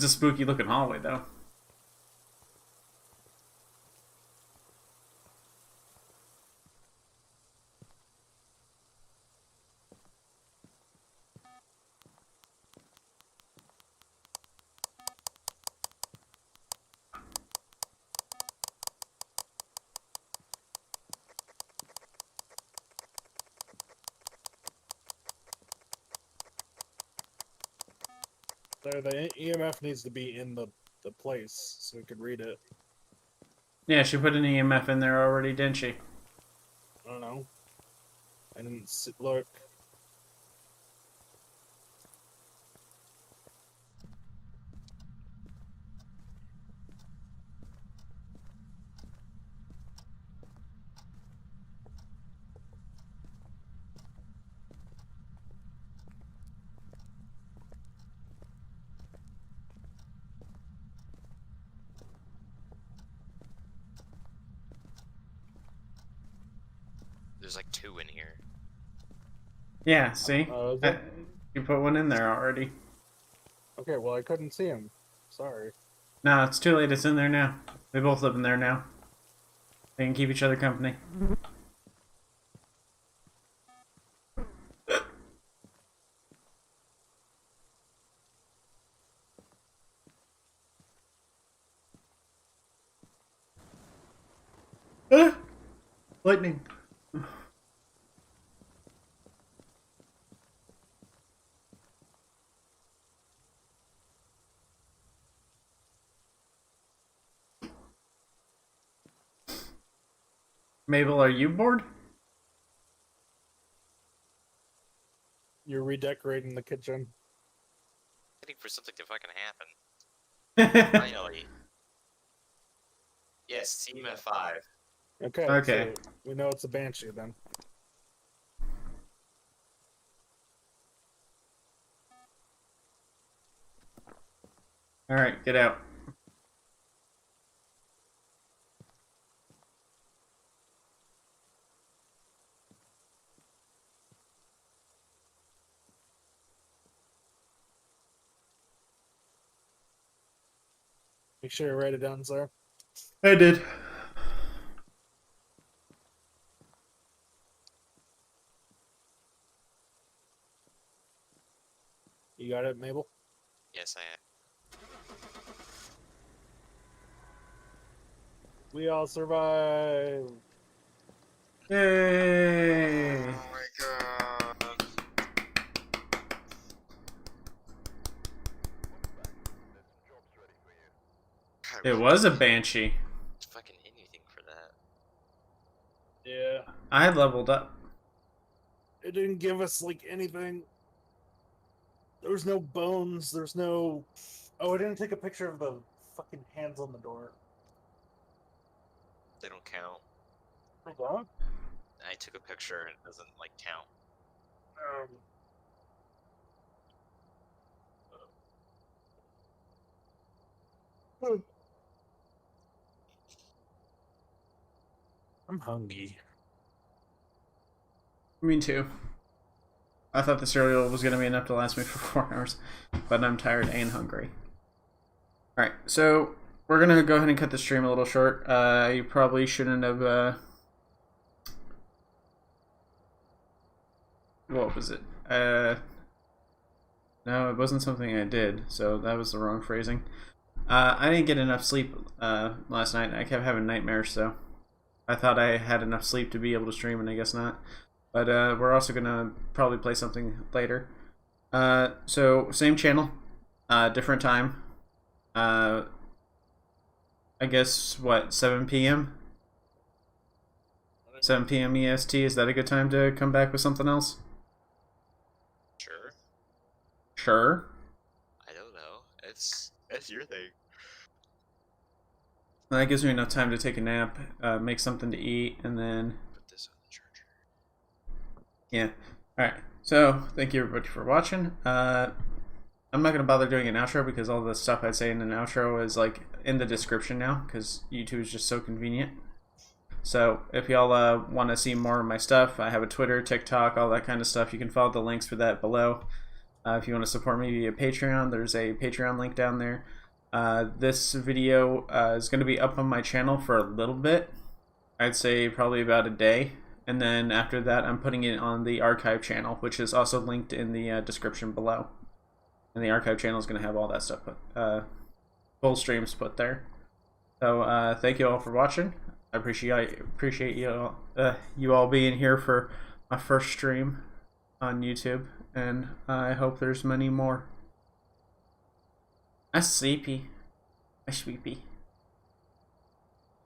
It's a spooky looking hallway, though. There, the EMF needs to be in the place so we could read it. Yeah, she put an EMF in there already, didn't she? I don't know. I didn't look. There's like 2 in here. Yeah, see? Oh, is it? You put one in there already. Okay, well, I couldn't see him. Sorry. No, it's too late. It's in there now. They both live in there now. They can keep each other company. Lightning. Mabel, are you bored? You're redecorating the kitchen. Waiting for something to fucking happen. Finally. Yes, team at 5. Okay. Okay. So we know it's a banshee then. Alright, get out. Make sure you write it down, sir. I did. You got it, Mabel? Yes, I am. We all survived. Yay! Oh my god. It was a banshee. Fucking anything for that. Yeah. I leveled up. It didn't give us, like, anything. There was no bones. There's no... Oh, I didn't take a picture of the fucking hands on the door. They don't count. They don't? I took a picture and it doesn't like count. I'm hungry. Me too. I thought the cereal was going to be enough to last me for 4 hours, but I'm tired and hungry. Alright, so we're going to go ahead and cut the stream a little short. You probably shouldn't have... What was it? No, it wasn't something I did, so that was the wrong phrasing. I didn't get enough sleep last night. I kept having nightmares, so I thought I had enough sleep to be able to stream, and I guess not. But we're also going to probably play something later. So, same channel, different time. I guess, what, 7 p.m.? 7 p.m. EST, is that a good time to come back with something else? Sure. Sure. I don't know. It's your thing. That gives me enough time to take a nap, make something to eat, and then... Put this on the charger. Yeah. Alright. So, thank you everybody for watching. I'm not going to bother doing an outro because all the stuff I say in an outro is like in the description now because YouTube is just so convenient. So, if y'all want to see more of my stuff, I have a Twitter, TikTok, all that kind of stuff. You can follow the links for that below. If you want to support me via Patreon, there's a Patreon link down there. This video is going to be up on my channel for a little bit. I'd say probably about a day. And then after that, I'm putting it on the archive channel, which is also linked in the description below. And the archive channel is going to have all that stuff put, full streams put there. So thank you all for watching. I appreciate you all being here for my first stream on YouTube, and I hope there's many more. I'm sleepy. I'm sleepy.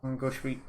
I'm gonna go sleep.